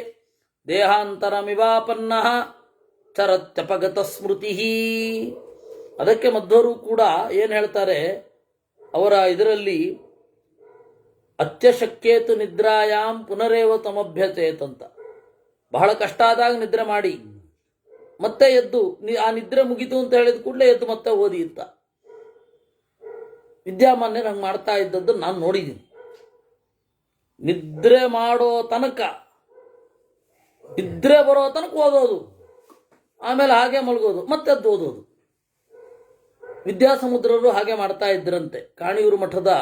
ದೇಹಾಂತರಮಿವಾಪನ್ನ ಚರತ್ಯಪಗತ ಸ್ಮೃತಿ. ಅದಕ್ಕೆ ಮಧ್ವರು ಕೂಡ ಏನು ಹೇಳ್ತಾರೆ ಅವರ ಇದರಲ್ಲಿ, ಅತ್ಯಶಕ್ಯೇತು ನಿದ್ರಾಯಾಂ ಪುನರೇವ ತಮಭ್ಯಚೇತ್ ಅಂತ. ಬಹಳ ಕಷ್ಟ ಆದಾಗ ನಿದ್ರೆ ಮಾಡಿ ಮತ್ತೆ ಎದ್ದು, ಆ ನಿದ್ರೆ ಮುಗಿತು ಅಂತ ಹೇಳಿದ ಕೂಡಲೇ ಎದ್ದು ಮತ್ತೆ ಓದಿ ಅಂತ. ವಿದ್ಯಾಮಾನ್ಯರು ಹಂಗೆ ಮಾಡ್ತಾ ಇದ್ದದ್ದು ನಾನು ನೋಡಿದ್ದೀನಿ. ನಿದ್ರೆ ಮಾಡೋ ತನಕ, ನಿದ್ರೆ ಬರೋ ತನಕ ಓದೋದು, ಆಮೇಲೆ ಹಾಗೆ ಮಲಗೋದು, ಮತ್ತೆ ಎದ್ದು ಓದೋದು. ವಿದ್ಯಾಸಮುದ್ರರು ಹಾಗೆ ಮಾಡ್ತಾ ಇದ್ರಂತೆ. ಕಾಣಿಯೂರು ಮಠದ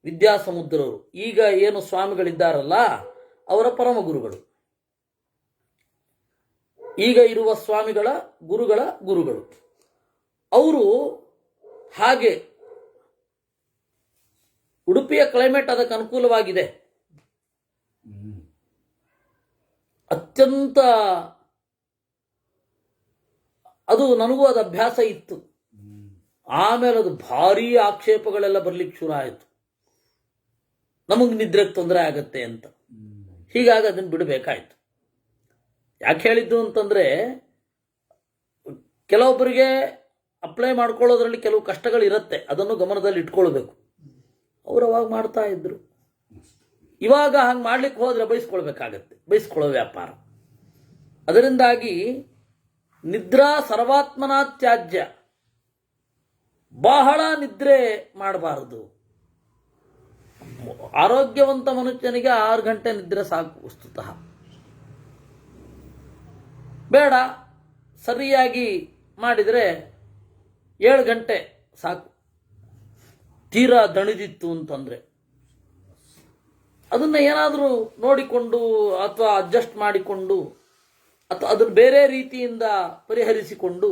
ವಿದ್ಯಾಸಮುದ್ರರು ಈಗ ಏನು ಸ್ವಾಮಿಗಳಿದ್ದಾರಲ್ಲ ಅವರ ಪರಮ ಗುರುಗಳು, ಈಗ ಇರುವ ಸ್ವಾಮಿಗಳ ಗುರುಗಳು ಅವರು ಹಾಗೆ. ಉಡುಪಿಯ ಕ್ಲೈಮೇಟ್ ಅದಕ್ಕೆ ಅನುಕೂಲವಾಗಿದೆ. ಅತ್ಯಂತ ಅದು ನನಗೂ ಅದು ಅಭ್ಯಾಸ ಇತ್ತು. ಆಮೇಲೆ ಅದು ಭಾರೀ ಆಕ್ಷೇಪಗಳೆಲ್ಲ ಬರ್ಲಿಕ್ಕೆ ಶುರು ಆಯಿತು, ನಮಗೆ ನಿದ್ರೆಗೆ ತೊಂದರೆ ಆಗತ್ತೆ ಅಂತ. ಹೀಗಾಗಿ ಅದನ್ನು ಬಿಡಬೇಕಾಯ್ತು. ಯಾಕೆ ಹೇಳಿದ್ದು ಅಂತಂದ್ರೆ, ಕೆಲವೊಬ್ಬರಿಗೆ ಅಪ್ಲೈ ಮಾಡ್ಕೊಳ್ಳೋದ್ರಲ್ಲಿ ಕೆಲವು ಕಷ್ಟಗಳಿರುತ್ತೆ, ಅದನ್ನು ಗಮನದಲ್ಲಿ ಇಟ್ಕೊಳ್ಬೇಕು. ಅವರು ಅವಾಗ ಮಾಡ್ತಾ ಇದ್ರು. ಇವಾಗ ಹಂಗೆ ಮಾಡ್ಲಿಕ್ಕೆ ಹೋದ್ರೆ ಬಯಸ್ಕೊಳ್ಬೇಕಾಗತ್ತೆ, ಬಯಸ್ಕೊಳ್ಳೋ ವ್ಯಾಪಾರ. ಅದರಿಂದಾಗಿ ನಿದ್ರಾ ಸರ್ವಾತ್ಮನಾತ್ಯಾಜ್ಯ, ಬಹಳ ನಿದ್ರೆ ಮಾಡಬಾರದು. ಆರೋಗ್ಯವಂತ ಮನುಷ್ಯನಿಗೆ 6 ಗಂಟೆ ನಿದ್ರೆ ಸಾಕು ವಸ್ತುತಃ. ಬೇಡ, ಸರಿಯಾಗಿ ಮಾಡಿದರೆ 7 ಗಂಟೆ ಸಾಕು. ತೀರಾ ದಣಿದಿತ್ತು ಅಂತಂದ್ರೆ ಅದನ್ನ ಏನಾದರೂ ನೋಡಿಕೊಂಡು ಅಥವಾ ಅಡ್ಜಸ್ಟ್ ಮಾಡಿಕೊಂಡು ಅಥವಾ ಅದನ್ನು ಬೇರೆ ರೀತಿಯಿಂದ ಪರಿಹರಿಸಿಕೊಂಡು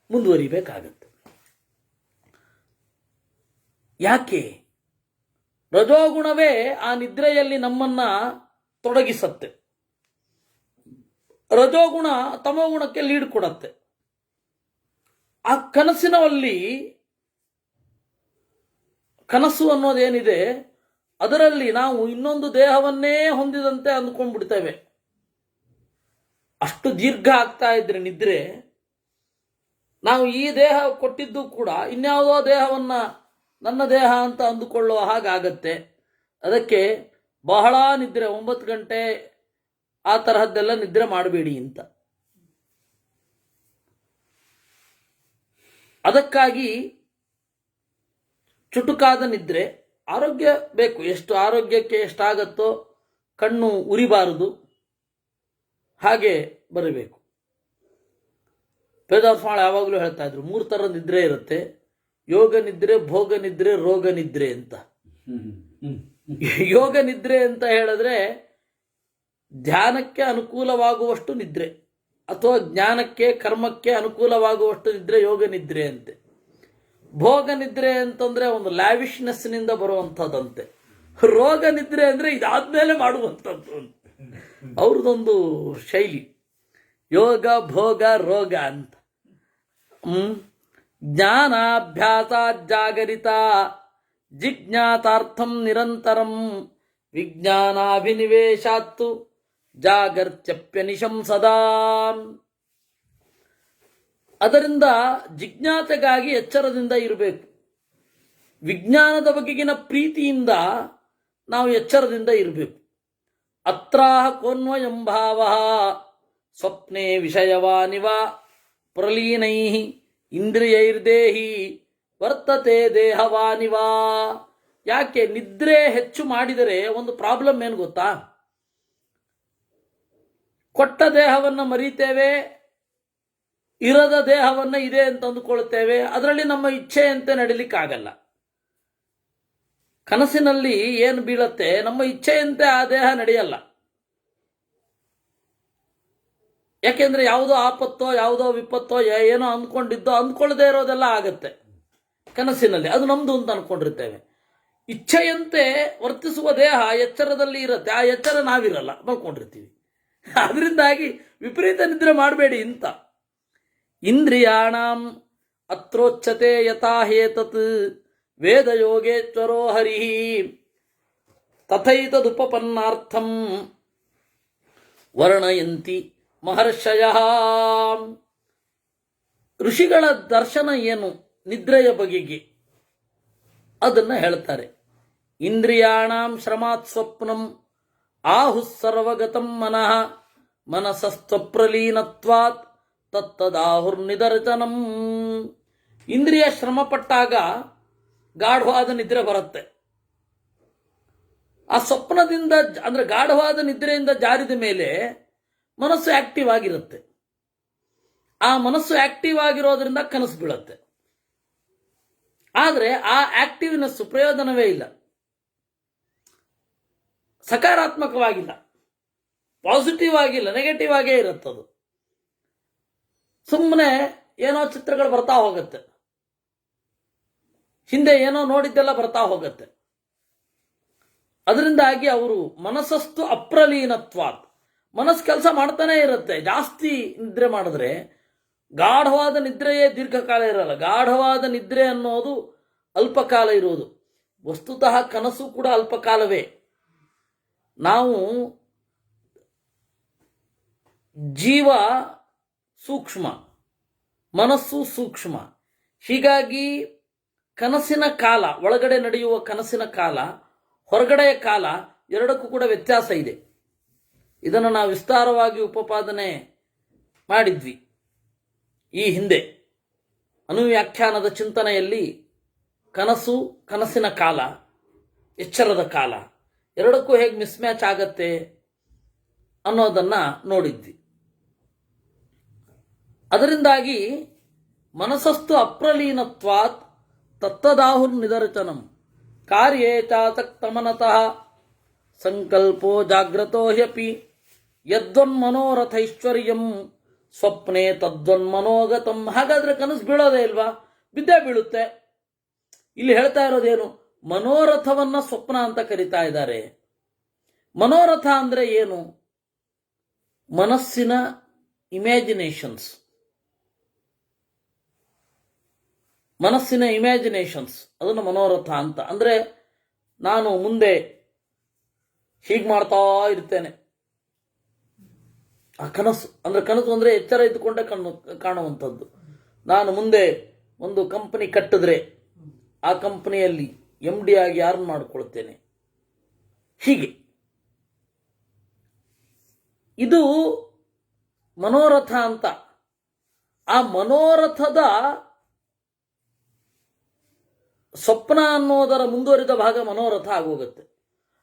ಮುಂದುವರಿಬೇಕಾಗತ್ತೆ. ಯಾಕೆ? ರಜೋಗುಣವೇ ಆ ನಿದ್ರೆಯಲ್ಲಿ ನಮ್ಮನ್ನ ತೊಡಗಿಸತ್ತೆ. ರಜೋಗುಣ ತಮೋಗುಣಕ್ಕೆ ಲೀಡ್ ಕೊಡತ್ತೆ. ಆ ಕನಸಿನಲ್ಲಿ ಕನಸು ಅನ್ನೋದೇನಿದೆ ಅದರಲ್ಲಿ ನಾವು ಇನ್ನೊಂದು ದೇಹವನ್ನೇ ಹೊಂದಿದಂತೆ ಅಂದ್ಕೊಂಡ್ಬಿಡ್ತೇವೆ. ಅಷ್ಟು ದೀರ್ಘ ಆಗ್ತಾ ಇದ್ರೆ ನಿದ್ರೆ, ನಾವು ಈ ದೇಹ ಕೊಟ್ಟಿದ್ದು ಕೂಡ ಇನ್ಯಾವುದೋ ದೇಹವನ್ನ ನನ್ನ ದೇಹ ಅಂತ ಅಂದುಕೊಳ್ಳುವ ಹಾಗಾಗತ್ತೆ. ಅದಕ್ಕೆ ಬಹಳ ನಿದ್ರೆ, 9 ಗಂಟೆ ಆ ತರಹದ್ದೆಲ್ಲ ನಿದ್ರೆ ಮಾಡಬೇಡಿ ಅಂತ. ಅದಕ್ಕಾಗಿ ಚುಟುಕಾದ ನಿದ್ರೆ, ಆರೋಗ್ಯ ಬೇಕು. ಎಷ್ಟು ಆರೋಗ್ಯಕ್ಕೆ ಎಷ್ಟಾಗತ್ತೋ, ಕಣ್ಣು ಉರಿಬಾರದು, ಹಾಗೆ ಬರಬೇಕು. ವೇದಾಸ್ವಾಮಿ ಯಾವಾಗಲೂ ಹೇಳ್ತಾ ಇದ್ರು 3 ಥರದ ನಿದ್ರೆ ಇರುತ್ತೆ: ಯೋಗ ನಿದ್ರೆ, ಭೋಗ ನಿದ್ರೆ, ರೋಗ ನಿದ್ರೆ ಅಂತ. ಯೋಗ ನಿದ್ರೆ ಅಂತ ಹೇಳಿದ್ರೆ ಧ್ಯಾನಕ್ಕೆ ಅನುಕೂಲವಾಗುವಷ್ಟು ನಿದ್ರೆ, ಅಥವಾ ಜ್ಞಾನಕ್ಕೆ ಕರ್ಮಕ್ಕೆ ಅನುಕೂಲವಾಗುವಷ್ಟು ನಿದ್ರೆ ಯೋಗ ನಿದ್ರೆ ಅಂತೆ. ಭೋಗ ನಿದ್ರೆ ಅಂತಂದ್ರೆ ಒಂದು ಲ್ಯಾವಿಶ್ನೆಸ್ನಿಂದ ಬರುವಂಥದ್ದಂತೆ. ರೋಗ ನಿದ್ರೆ ಅಂದ್ರೆ ಇದಾದ್ಮೇಲೆ ಮಾಡುವಂಥದ್ದು. ಅವ್ರದ್ದೊಂದು ಶೈಲಿ, ಯೋಗ ಭೋಗ ರೋಗ ಅಂತ. ಜ್ಞಾನಾಭ್ಯಾಸ ಜಾಗರಿತ ಜಿಜ್ಞಾತಾರ್ಥಂ ನಿರಂತರಂ ವಿಜ್ಞಾನಾಭಿನಿವೇಶಾತ್ತು ಜಾಗರ್ತ್ಯಪ್ಯನಿಶಂ ಸದಾ. ಅದರಿಂದ ಜಿಜ್ಞಾಸೆಗಾಗಿ ಎಚ್ಚರದಿಂದ ಇರಬೇಕು. ವಿಜ್ಞಾನದ ಬಗೆಗಿನ ಪ್ರೀತಿಯಿಂದ ನಾವು ಎಚ್ಚರದಿಂದ ಇರಬೇಕು. ಅತ್ರಾಹ ಕೋನ್ವಯಂಭಾವ ಸ್ವಪ್ನೆ ವಿಷಯವಾನಿವ ಪ್ರಲೀನೈ ಇಂದ್ರಿಯೈರ್ದೇಹಿ ವರ್ತತೆ ದೇಹವಾನಿವಾ. ಯಾಕೆ ನಿದ್ರೆ ಹೆಚ್ಚು ಮಾಡಿದರೆ ಒಂದು ಪ್ರಾಬ್ಲಮ್ ಏನು ಗೊತ್ತಾ? ಕೊಟ್ಟ ದೇಹವನ್ನು ಮರೀತೇವೆ, ಇರದ ದೇಹವನ್ನ ಇದೆ ಅಂತ ಅಂದುಕೊಳ್ತೇವೆ. ಅದರಲ್ಲಿ ನಮ್ಮ ಇಚ್ಛೆಯಂತೆ ನಡಿಲಿಕ್ಕಾಗಲ್ಲ. ಕನಸಿನಲ್ಲಿ ಏನು ಬೀಳತ್ತೆ, ನಮ್ಮ ಇಚ್ಛೆಯಂತೆ ಆ ದೇಹ ನಡೆಯಲ್ಲ. ಯಾಕೆಂದ್ರೆ ಯಾವುದೋ ಆಪತ್ತೋ ಯಾವುದೋ ವಿಪತ್ತೋ ಏನೋ ಅಂದ್ಕೊಂಡಿದ್ದೋ ಅಂದ್ಕೊಳ್ಳದೆ ಇರೋದೆಲ್ಲ ಆಗತ್ತೆ ಕನಸಿನಲ್ಲಿ. ಅದು ನಮ್ದು ಅಂತ ಅನ್ಕೊಂಡಿರ್ತೇವೆ. ಇಚ್ಛೆಯಂತೆ ವರ್ತಿಸುವ ದೇಹ ಎಚ್ಚರದಲ್ಲಿ ಇರುತ್ತೆ, ಆ ಎಚ್ಚರ ನಾವಿರಲ್ಲ, ಮಲ್ಕೊಂಡಿರ್ತೀವಿ. ಅದರಿಂದಾಗಿ ವಿಪರೀತ ನಿದ್ರೆ ಮಾಡಬೇಡಿ ಅಂತ. ಇಂದ್ರಿಯಾಣಾಂ ಅತ್ರೋಚ್ಯತೆ ಯಥಾ ಹೇತತ್ ವೇದ ಯೋಗೇಶ್ವರೋ ಹರಿ ತಥೈತದುಪಪನ್ನಾರ್ಥಂ ವರ್ಣಯಂತಿ ಮಹರ್ಷಯ. ಋಷಿಗಳ ದರ್ಶನ ಏನು ನಿದ್ರೆಯ ಬಗೆಗೆ ಅದನ್ನ ಹೇಳ್ತಾರೆ. ಇಂದ್ರಿಯಾಣಾಂ ಶ್ರಮಾತ್ ಸ್ವಪ್ನಂ ಆಹುಃ ಸರ್ವಗತಂ ಮನಃ ಮನಸಸ್ತ್ವಪ್ರಲೀನತ್ವಾತ್ ತತ್ತದಾಹುರ್ನಿದರ್ಶನಂ. ಇಂದ್ರಿಯ ಶ್ರಮಪಟ್ಟಾಗ ಗಾಢವಾದ ನಿದ್ರೆ ಬರುತ್ತೆ. ಆ ಸ್ವಪ್ನದಿಂದ ಅಂದ್ರೆ ಗಾಢವಾದ ನಿದ್ರೆಯಿಂದ ಜಾರಿದ ಮೇಲೆ ಮನಸ್ಸು ಆಕ್ಟಿವ್ ಆಗಿರುತ್ತೆ. ಆ ಮನಸ್ಸು ಆಕ್ಟಿವ್ ಆಗಿರೋದ್ರಿಂದ ಕನಸು ಬೀಳುತ್ತೆ. ಆದರೆ ಆ ಆಕ್ಟಿವ್ನೆಸ್ ಪ್ರಯೋಜನವೇ ಇಲ್ಲ, ಸಕಾರಾತ್ಮಕವಾಗಿಲ್ಲ, ಪಾಸಿಟಿವ್ ಆಗಿಲ್ಲ, ನೆಗೆಟಿವ್ ಆಗೇ ಇರುತ್ತದು. ಸುಮ್ಮನೆ ಏನೋ ಚಿತ್ರಗಳು ಬರ್ತಾ ಹೋಗುತ್ತೆ, ಹಿಂದೆ ಏನೋ ನೋಡಿದ್ದೆಲ್ಲ ಬರ್ತಾ ಹೋಗುತ್ತೆ. ಅದರಿಂದಾಗಿ ಅವರು ಮನಸ್ಸಸ್ತು ಅಪ್ರಲೀನತ್ವಾತ್, ಮನಸ್ಸು ಕೆಲಸ ಮಾಡ್ತಾನೆ ಇರುತ್ತೆ. ಜಾಸ್ತಿ ನಿದ್ರೆ ಮಾಡಿದ್ರೆ ಗಾಢವಾದ ನಿದ್ರೆಯೇ ದೀರ್ಘಕಾಲ ಇರಲ್ಲ. ಗಾಢವಾದ ನಿದ್ರೆ ಅನ್ನೋದು ಅಲ್ಪಕಾಲ ಇರುವುದು. ವಸ್ತುತಃ ಕನಸು ಕೂಡ ಅಲ್ಪಕಾಲವೇ. ನಾವು ಜೀವ ಸೂಕ್ಷ್ಮ, ಮನಸ್ಸು ಸೂಕ್ಷ್ಮ. ಹೀಗಾಗಿ ಕನಸಿನ ಕಾಲ, ಒಳಗಡೆ ನಡೆಯುವ ಕನಸಿನ ಕಾಲ, ಹೊರಗಡೆಯ ಕಾಲ ಎರಡಕ್ಕೂ ಕೂಡ ವ್ಯತ್ಯಾಸ ಇದೆ. ಇದನ್ನು ನಾವು ವಿಸ್ತಾರವಾಗಿ ಉಪಪಾದನೆ ಮಾಡಿದ್ವಿ ಈ ಹಿಂದೆ. ಅನುವ್ಯಾಖ್ಯಾನದ ಚಿಂತನೆಯಲ್ಲಿ ಕನಸು, ಕನಸಿನ ಕಾಲ, ಎಚ್ಚರದ ಕಾಲ ಎರಡಕ್ಕೂ ಹೇಗೆ ಮಿಸ್ಮ್ಯಾಚ್ ಆಗತ್ತೆ ಅನ್ನೋದನ್ನ ನೋಡಿದ್ವಿ. ಅದರಿಂದಾಗಿ ಮನಸ್ಸಸ್ತು ಅಪ್ರಲೀನತ್ವಾತ್ ತತ್ತದಾಹುರ್ ನಿದರ್ಶನಂ ಕಾರ್ಯೇ ಚಾಸಕ್ತಮನತಃ ಸಂಕಲ್ಪೋ ಜಾಗ್ರತೋ ಹ್ಯಪಿ ಯದ್ವನ್ಮನೋರಥೈಶ್ವರ್ಯಂ ಸ್ವಪ್ನೆ ತದ್ವನ್ಮನೋಗತಂ. ಹಾಗಾದ್ರೆ ಕನಸು ಬೀಳೋದೇ ಇಲ್ವಾ? ಬಿದ್ದೇ ಬೀಳುತ್ತೆ. ಇಲ್ಲಿ ಹೇಳ್ತಾ ಇರೋದೇನು? ಮನೋರಥವನ್ನ ಸ್ವಪ್ನ ಅಂತ ಕರೀತಾ ಇದ್ದಾರೆ. ಮನೋರಥ ಅಂದ್ರೆ ಏನು? ಮನಸ್ಸಿನ ಇಮ್ಯಾಜಿನೇಷನ್ಸ್. ಮನಸ್ಸಿನ ಇಮ್ಯಾಜಿನೇಷನ್ಸ್, ಅದನ್ನು ಮನೋರಥ ಅಂತ. ಅಂದರೆ ನಾನು ಮುಂದೆ ಹೀಗೆ ಮಾಡ್ತಾ ಇರ್ತೇನೆ, ಆ ಕನಸು. ಅಂದರೆ ಕನಸು ಅಂದರೆ ಎಚ್ಚರ ಇದ್ದುಕೊಂಡೇ ಕಾಣುವಂಥದ್ದು. ನಾನು ಮುಂದೆ ಒಂದು ಕಂಪನಿ ಕಟ್ಟಿದ್ರೆ ಆ ಕಂಪನಿಯಲ್ಲಿ MD ಆಗಿ ಯಾರನ್ನು ಮಾಡ್ಕೊಳ್ತೇನೆ, ಹೀಗೆ. ಇದು ಮನೋರಥ ಅಂತ. ಆ ಮನೋರಥದ ಸ್ವಪ್ನ ಅನ್ನೋದರ ಮುಂದುವರಿದ ಭಾಗ ಮನೋರಥ ಆಗೋಗುತ್ತೆ.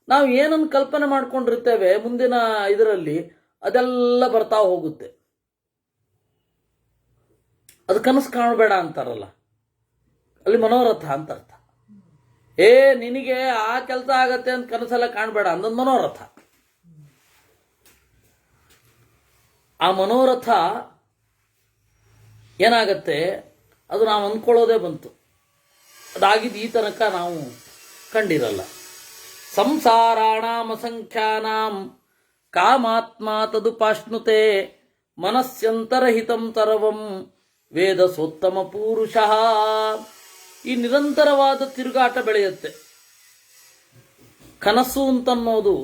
ನಾವು ಏನನ್ನು ಕಲ್ಪನೆ ಮಾಡ್ಕೊಂಡಿರ್ತೇವೆ ಮುಂದಿನ ಇದರಲ್ಲಿ, ಅದೆಲ್ಲ ಬರ್ತಾ ಹೋಗುತ್ತೆ. ಅದು ಕನಸು ಕಾಣಬೇಡ ಅಂತಾರಲ್ಲ, ಅಲ್ಲಿ ಮನೋರಥ ಅಂತ ಅರ್ಥ. ನಿನಗೆ ಆ ಕೆಲಸ ಆಗತ್ತೆ ಅಂತ ಕನಸೆಲ್ಲ ಕಾಣಬೇಡ ಅಂದೊಂದು ಮನೋರಥ. ಆ ಮನೋರಥ ಏನಾಗತ್ತೆ, ಅದು ನಾವು ಅಂದ್ಕೊಳ್ಳೋದೇ ಬಂತು, ಅದಾಗಿದ್ದು ಈ ತನಕ ನಾವು ಕಂಡಿರಲ್ಲ. ಸಂಸಾರಾಣಾಂ ಅಸಂಖ್ಯಾನಾಂ ಕಾಮಾತ್ಮ ತದುಪಾಶ್ನುತೆ ಮನಸ್ಸಂತರಹಿತಂ ತರವಂ ವೇದ ಸೋತ್ತಮ ಪೂರುಷಃ. ಈ ನಿರಂತರವಾದ ತಿರುಗಾಟ ಬೆಳೆಯುತ್ತೆ. ಕನಸು ಅಂತನ್ನೋದು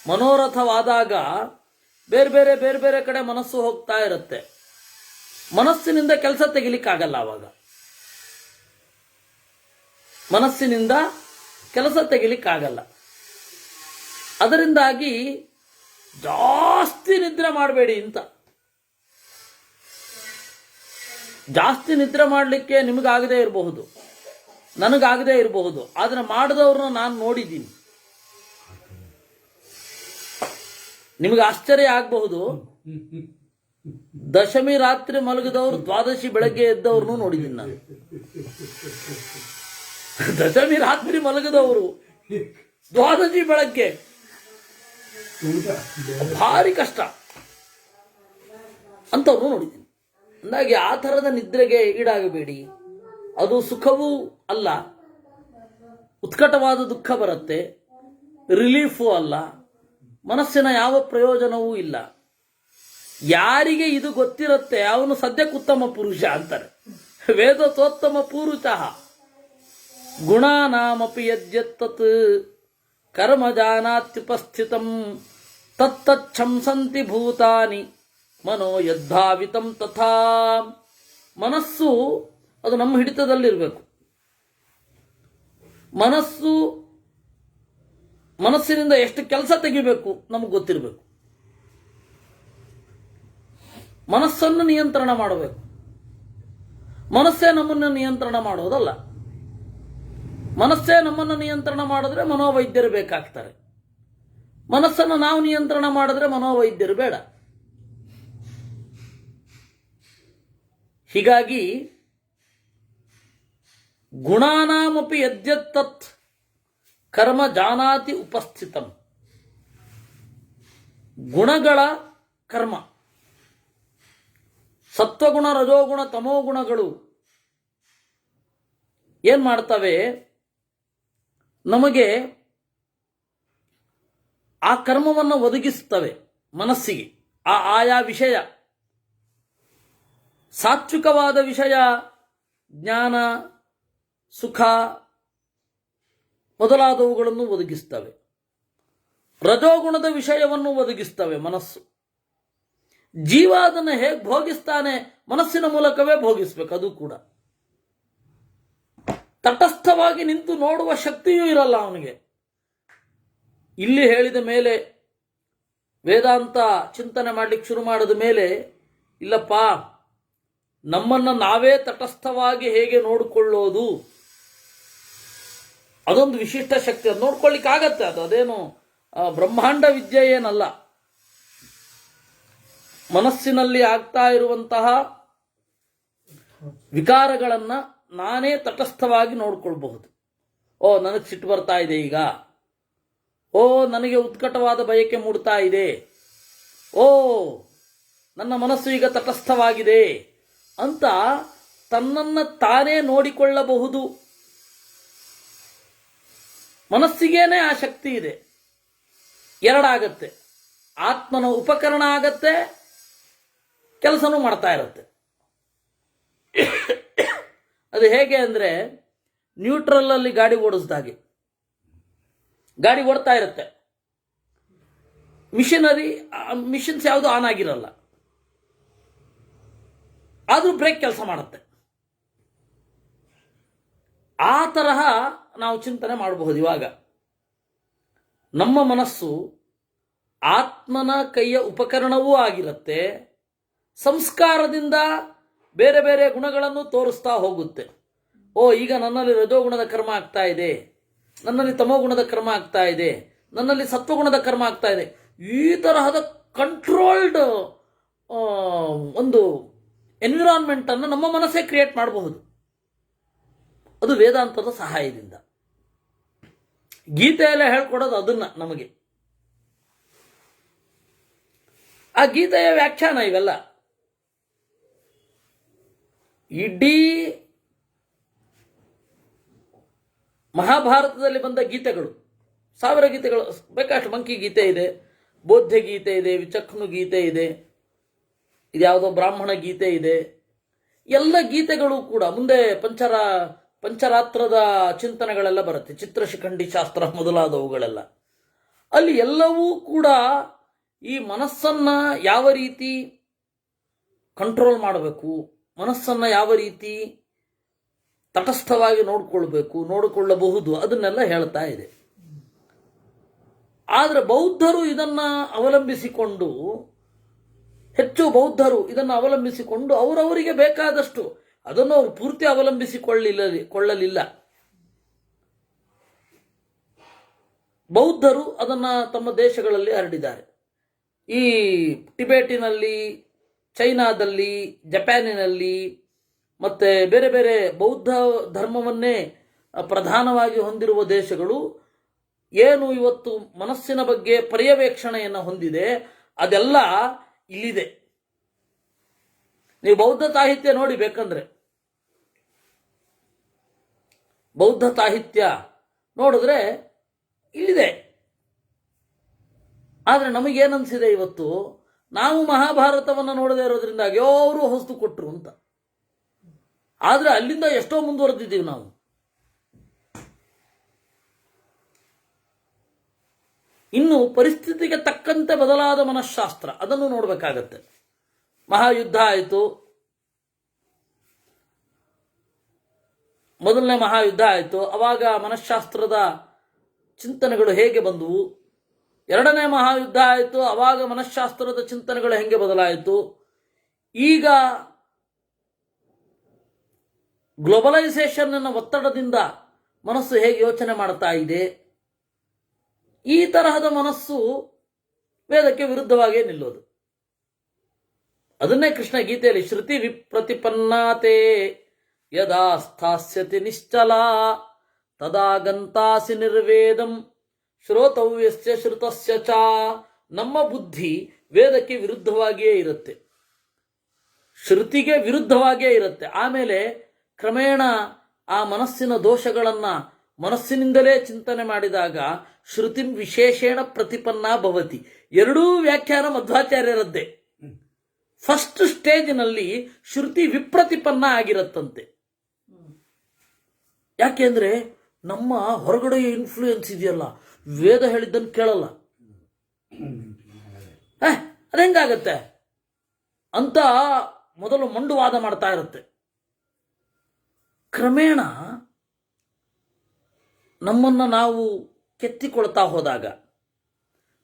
ಮನೋರಥವಾದಾಗ ಬೇರೆ ಬೇರೆ ಬೇರೆ ಬೇರೆ ಕಡೆ ಮನಸ್ಸು ಹೋಗ್ತಾ ಇರುತ್ತೆ. ಮನಸ್ಸಿನಿಂದ ಕೆಲಸ ತೆಗಿಲಿಕ್ಕಾಗಲ್ಲ. ಆವಾಗ ಮನಸ್ಸಿನಿಂದ ಕೆಲಸ ತೆಗಿಲಿಕ್ಕಾಗಲ್ಲ. ಅದರಿಂದಾಗಿ ಜಾಸ್ತಿ ನಿದ್ರೆ ಮಾಡಬೇಡಿ ಅಂತ. ಜಾಸ್ತಿ ನಿದ್ರೆ ಮಾಡಲಿಕ್ಕೆ ನಿಮಗಾಗದೇ ಇರಬಹುದು, ನನಗಾಗದೇ ಇರಬಹುದು, ಆದರೆ ಮಾಡಿದವ್ರನ್ನ ನಾನು ನೋಡಿದ್ದೀನಿ. ನಿಮಗೆ ಆಶ್ಚರ್ಯ ಆಗಬಹುದು, ದಶಮಿ ರಾತ್ರಿ ಮಲಗಿದವರು ದ್ವಾದಶಿ ಬೆಳಗ್ಗೆ ಎದ್ದವ್ರನ್ನೂ ನೋಡಿದ್ದೀನಿ ನಾನು. ದಶಮಿ ರಾತ್ರಿ ಮಲಗಿದವರು ದ್ವಾದಶಿ ಬೆಳಗ್ಗೆ, ಭಾರಿ ಕಷ್ಟ ಅಂತವ್ರನ್ನೂ ನೋಡಿದ್ದೀನಿ. ಅಂದಾಗಿ ಆ ಥರದ ನಿದ್ರೆಗೆ ಈಡಾಗಬೇಡಿ. ಅದು ಸುಖವೂ ಅಲ್ಲ, ಉತ್ಕಟವಾದ ದುಃಖ ಬರುತ್ತೆ, ರಿಲೀಫೂ ಅಲ್ಲ, ಮನಸ್ಸಿನ ಯಾವ ಪ್ರಯೋಜನವೂ ಇಲ್ಲ. ಯಾರಿಗೆ ಇದು ಗೊತ್ತಿರುತ್ತೆ ಅವನು ಸದ್ಯಕ್ಕೆ ಉತ್ತಮ ಪುರುಷ ಅಂತಾರೆ. ವೇದ ಸೋತ್ತಮ ಪುರುಷ ಗುಣಾನಾಮಪಿ ಯದ್ಯತ್ತತ್ ಕರ್ಮ ಜಾನಾತ್ಯುಪಸ್ಥಿತಂ ತತ್ತಚ್ಛಂಸಂತಿ ಭೂತಾನಿ ಮನೋ ಯದ್ಭಾವಿತಂ ತಥಾ. ಮನಸ್ಸು ಅದು ನಮ್ಮ ಹಿಡಿತದಲ್ಲಿರಬೇಕು. ಮನಸ್ಸಿನಿಂದ ಎಷ್ಟು ಕೆಲಸ ತೆಗಿಬೇಕು ನಮಗೆ ಗೊತ್ತಿರಬೇಕು. ಮನಸ್ಸನ್ನು ನಿಯಂತ್ರಣ ಮಾಡಬೇಕು. ಮನಸ್ಸೇ ನಮ್ಮನ್ನು ನಿಯಂತ್ರಣ ಮಾಡೋದಲ್ಲ. ಮನಸ್ಸೇ ನಮ್ಮನ್ನು ನಿಯಂತ್ರಣ ಮಾಡಿದ್ರೆ ಮನೋವೈದ್ಯರು ಬೇಕಾಗ್ತಾರೆ. ಮನಸ್ಸನ್ನು ನಾವು ನಿಯಂತ್ರಣ ಮಾಡಿದ್ರೆ ಮನೋವೈದ್ಯರು ಬೇಡ. ಹೀಗಾಗಿ ಗುಣಾನಾಮಪಿ ಯದ್ಯತ್ತತ್ ಕರ್ಮ ಜಾನಾತಿ ಉಪಸ್ಥಿತಂ. ಗುಣಗಳ ಕರ್ಮ, ಸತ್ವಗುಣ ರಜೋಗುಣ ತಮೋಗುಣಗಳು ಏನ್ ಮಾಡ್ತವೆ, ನಮಗೆ ಆ ಕರ್ಮವನ್ನು ಒದಗಿಸ್ತವೆ. ಮನಸ್ಸಿಗೆ ಆಯಾ ವಿಷಯ, ಸಾತ್ವಿಕವಾದ ವಿಷಯ, ಜ್ಞಾನ, ಸುಖ ಮೊದಲಾದವುಗಳನ್ನು ಒದಗಿಸ್ತವೆ. ರಜೋಗುಣದ ವಿಷಯವನ್ನು ಒದಗಿಸ್ತವೆ ಮನಸ್ಸು. ಜೀವ ಅದನ್ನು ಹೇಗೆ ಭೋಗಿಸ್ತಾನೆ, ಮನಸ್ಸಿನ ಮೂಲಕವೇ ಭೋಗಿಸ್ಬೇಕು. ಅದು ಕೂಡ ತಟಸ್ಥವಾಗಿ ನಿಂತು ನೋಡುವ ಶಕ್ತಿಯೂ ಇರಲ್ಲ ಅವನಿಗೆ. ಇಲ್ಲಿ ಹೇಳಿದ ಮೇಲೆ, ವೇದಾಂತ ಚಿಂತನೆ ಮಾಡಲಿಕ್ಕೆ ಶುರು ಮಾಡಿದ ಮೇಲೆ, ಇಲ್ಲಪ್ಪ ನಮ್ಮನ್ನು ನಾವೇ ತಟಸ್ಥವಾಗಿ ಹೇಗೆ ನೋಡಿಕೊಳ್ಳೋದು, ಅದೊಂದು ವಿಶಿಷ್ಟ ಶಕ್ತಿ. ಅದು ನೋಡ್ಕೊಳ್ಳಿಕ್ಕಾಗತ್ತೆ. ಅದೇನು ಬ್ರಹ್ಮಾಂಡ ವಿದ್ಯೆ ಏನಲ್ಲ. ಮನಸ್ಸಿನಲ್ಲಿ ಆಗ್ತಾ ಇರುವಂತಹ ವಿಕಾರಗಳನ್ನು ನಾನೇ ತಟಸ್ಥವಾಗಿ ನೋಡ್ಕೊಳ್ಬಹುದು. ನನಗೆ ಸಿಟ್ಟು ಬರ್ತಾ ಇದೆ ಈಗ, ನನಗೆ ಉತ್ಕಟವಾದ ಬಯಕೆ ಮೂಡ್ತಾ ಇದೆ, ನನ್ನ ಮನಸ್ಸು ಈಗ ತಟಸ್ಥವಾಗಿದೆ ಅಂತ ತನ್ನನ್ನು ತಾನೇ ನೋಡಿಕೊಳ್ಳಬಹುದು. ಮನಸ್ಸಿಗೇನೆ ಆ ಶಕ್ತಿ ಇದೆ. ಎರಡಾಗತ್ತೆ, ಆತ್ಮನ ಉಪಕರಣ ಆಗತ್ತೆ, ಕೆಲಸನೂ ಮಾಡ್ತಾ ಇರುತ್ತೆ. ಅದು ಹೇಗೆ ಅಂದರೆ ನ್ಯೂಟ್ರಲಲ್ಲಿ ಗಾಡಿ ಓಡಿಸ್ದಾಗೆ. ಗಾಡಿ ಓಡ್ತಾ ಇರುತ್ತೆ, ಮಿಷಿನ್ಸ್ ಯಾವುದು ಆನ್ ಆಗಿರಲ್ಲ, ಆದರೂ ಬ್ರೇಕ್ ಕೆಲಸ ಮಾಡುತ್ತೆ. ಆ ತರಹ ನಾವು ಚಿಂತನೆ ಮಾಡಬಹುದು. ಇವಾಗ ನಮ್ಮ ಮನಸ್ಸು ಆತ್ಮನ ಕೈಯ ಉಪಕರಣವೂ ಆಗಿರುತ್ತೆ, ಸಂಸ್ಕಾರದಿಂದ ಬೇರೆ ಬೇರೆ ಗುಣಗಳನ್ನು ತೋರಿಸ್ತಾ ಹೋಗುತ್ತೆ. ಈಗ ನನ್ನಲ್ಲಿ ರಜೋಗುಣದ ಕರ್ಮ ಆಗ್ತಾ ಇದೆ, ನನ್ನಲ್ಲಿ ತಮೋಗುಣದ ಕರ್ಮ ಆಗ್ತಾ ಇದೆ, ನನ್ನಲ್ಲಿ ಸತ್ವಗುಣದ ಕರ್ಮ ಆಗ್ತಾ ಇದೆ. ಈ ತರಹದ ಕಂಟ್ರೋಲ್ಡ್ ಒಂದು ಎನ್ವಿರಾನ್ಮೆಂಟ್ ಅನ್ನು ನಮ್ಮ ಮನಸ್ಸೇ ಕ್ರಿಯೇಟ್ ಮಾಡಬಹುದು. ಅದು ವೇದಾಂತದ ಸಹಾಯದಿಂದ. ಗೀತೆಯಲ್ಲೇ ಹೇಳ್ಕೊಡೋದು ಅದನ್ನ ನಮಗೆ. ಆ ಗೀತೆಯ ವ್ಯಾಖ್ಯಾನ ಇವೆಲ್ಲ. ಇಡೀ ಮಹಾಭಾರತದಲ್ಲಿ ಬಂದ ಗೀತೆಗಳು 1000 ಗೀತೆಗಳು ಬೇಕಷ್ಟು. ಮಂಕಿ ಗೀತೆ ಇದೆ, ಬೌದ್ಧ ಗೀತೆ ಇದೆ, ವಿಚಕ್ಷಣು ಗೀತೆ ಇದೆ, ಇದ್ಯಾವುದೋ ಬ್ರಾಹ್ಮಣ ಗೀತೆ ಇದೆ. ಎಲ್ಲ ಗೀತೆಗಳು ಕೂಡ ಮುಂದೆ ಪಂಚರಾತ್ರದ ಚಿಂತನೆಗಳೆಲ್ಲ ಬರುತ್ತೆ, ಚಿತ್ರಶಿಖಂಡಿ ಶಾಸ್ತ್ರ ಮೊದಲಾದವುಗಳೆಲ್ಲ. ಅಲ್ಲಿ ಎಲ್ಲವೂ ಕೂಡ ಈ ಮನಸ್ಸನ್ನು ಯಾವ ರೀತಿ ಕಂಟ್ರೋಲ್ ಮಾಡಬೇಕು, ಮನಸ್ಸನ್ನು ಯಾವ ರೀತಿ ತಟಸ್ಥವಾಗಿ ನೋಡಿಕೊಳ್ಳಬಹುದು ಅದನ್ನೆಲ್ಲ ಹೇಳ್ತಾ ಇದೆ. ಆದರೆ ಬೌದ್ಧರು ಇದನ್ನು ಅವಲಂಬಿಸಿಕೊಂಡು, ಹೆಚ್ಚು ಬೌದ್ಧರು ಇದನ್ನು ಅವಲಂಬಿಸಿಕೊಂಡು ಅವರವರಿಗೆ ಬೇಕಾದಷ್ಟು, ಅದನ್ನು ಅವರು ಪೂರ್ತಿ ಅವಲಂಬಿಸಿಕೊಳ್ಳಲಿಲ್ಲ. ಬೌದ್ಧರು ಅದನ್ನು ತಮ್ಮ ದೇಶಗಳಲ್ಲಿ ಹರಡಿದ್ದಾರೆ. ಈ ಟಿಬೇಟಿನಲ್ಲಿ, ಚೈನಾದಲ್ಲಿ, ಜಪಾನಿನಲ್ಲಿ ಮತ್ತು ಬೇರೆ ಬೇರೆ ಬೌದ್ಧ ಧರ್ಮವನ್ನೇ ಪ್ರಧಾನವಾಗಿ ಹೊಂದಿರುವ ದೇಶಗಳು ಏನು ಇವತ್ತು ಮನಸ್ಸಿನ ಬಗ್ಗೆ ಪರ್ಯವೇಕ್ಷಣೆಯನ್ನು ಹೊಂದಿದೆ, ಅದೆಲ್ಲ ಇಲ್ಲಿದೆ. ನೀವು ಬೌದ್ಧ ಸಾಹಿತ್ಯ ನೋಡಿ ಬೇಕಂದ್ರೆ, ಬೌದ್ಧ ಸಾಹಿತ್ಯ ನೋಡಿದ್ರೆ ಇಲ್ಲಿದೆ. ಆದರೆ ನಮಗೇನನ್ಸಿದೆ ಇವತ್ತು, ನಾವು ಮಹಾಭಾರತವನ್ನು ನೋಡದೇ ಇರೋದ್ರಿಂದಾಗಿ ಅವರು ಹೊಸ್ತು ಕೊಟ್ಟರು ಅಂತ. ಆದರೆ ಅಲ್ಲಿಂದ ಎಷ್ಟೋ ಮುಂದುವರೆದಿದ್ದೀವಿ ನಾವು. ಇನ್ನು ಪರಿಸ್ಥಿತಿಗೆ ತಕ್ಕಂತೆ ಬದಲಾದ ಮನಃಶಾಸ್ತ್ರ, ಅದನ್ನು ನೋಡಬೇಕಾಗತ್ತೆ. ಮಹಾಯುದ್ಧ ಆಯಿತು, ಮೊದಲನೇ ಮಹಾಯುದ್ಧ ಆಯಿತು, ಅವಾಗ ಮನಃಶಾಸ್ತ್ರದ ಚಿಂತನೆಗಳು ಹೇಗೆ ಬಂದವು. ಎರಡನೇ ಮಹಾಯುದ್ಧ ಆಯಿತು, ಅವಾಗ ಮನಃಶಾಸ್ತ್ರದ ಚಿಂತನೆಗಳು ಹೆಂಗೆ ಬದಲಾಯಿತು. ಈಗ ಗ್ಲೋಬಲೈಸೇಷನ್ನ ಒತ್ತಡದಿಂದ ಮನಸ್ಸು ಹೇಗೆ ಯೋಚನೆ ಮಾಡ್ತಾ ಇದೆ. ಈ ತರಹದ ಮನಸ್ಸು ವೇದಕ್ಕೆ ವಿರುದ್ಧವಾಗೇ ನಿಲ್ಲೋದು. ಅದನ್ನೇ ಕೃಷ್ಣ ಗೀತೆಯಲ್ಲಿ ಶ್ರುತಿ ವಿಪ್ರತಿಪನ್ನಾತೆ ಯದಾ ಸ್ಥಾಸ್ಯತಿ ನಿಶ್ಚಲ ತದಾ ಗಂತಾಸಿ ನಿರ್ವೇದಂ ಶ್ರೋತವ್ಯಸ್ಯ ಶ್ರುತಸ್ಯ ಚ. ನಮ್ಮ ಬುದ್ಧಿ ವೇದಕ್ಕೆ ವಿರುದ್ಧವಾಗಿಯೇ ಇರುತ್ತೆ, ಶ್ರುತಿಗೆ ವಿರುದ್ಧವಾಗಿಯೇ ಇರುತ್ತೆ. ಆಮೇಲೆ ಕ್ರಮೇಣ ಆ ಮನಸ್ಸಿನ ದೋಷಗಳನ್ನು ಮನಸ್ಸಿನಿಂದಲೇ ಚಿಂತನೆ ಮಾಡಿದಾಗ ಶ್ರುತಿ ವಿಶೇಷೇಣ ಪ್ರತಿಪನ್ನ ಭವತಿ. ಎರಡೂ ವ್ಯಾಖ್ಯಾನ ಮಧ್ವಾಚಾರ್ಯರದ್ದೇ. ಫಸ್ಟ್ ಸ್ಟೇಜ್ನಲ್ಲಿ ಶ್ರುತಿ ವಿಪ್ರತಿಪನ್ನ ಆಗಿರತ್ತಂತೆ. ಯಾಕೆಂದ್ರೆ ನಮ್ಮ ಹೊರಗಡೆಯ ಇನ್ಫ್ಲೂಯೆನ್ಸ್ ಇದೆಯಲ್ಲ, ವೇದ ಹೇಳಿದ್ದನ್ನು ಕೇಳಲ್ಲ, ಅದೆಂಗಾಗತ್ತೆ ಅಂತ ಮೊದಲು ಮಂಡುವಾದ ಮಾಡ್ತಾ ಇರುತ್ತೆ. ಕ್ರಮೇಣ ನಮ್ಮನ್ನು ನಾವು ಕೆತ್ತಿಕೊಳ್ತಾ ಹೋದಾಗ,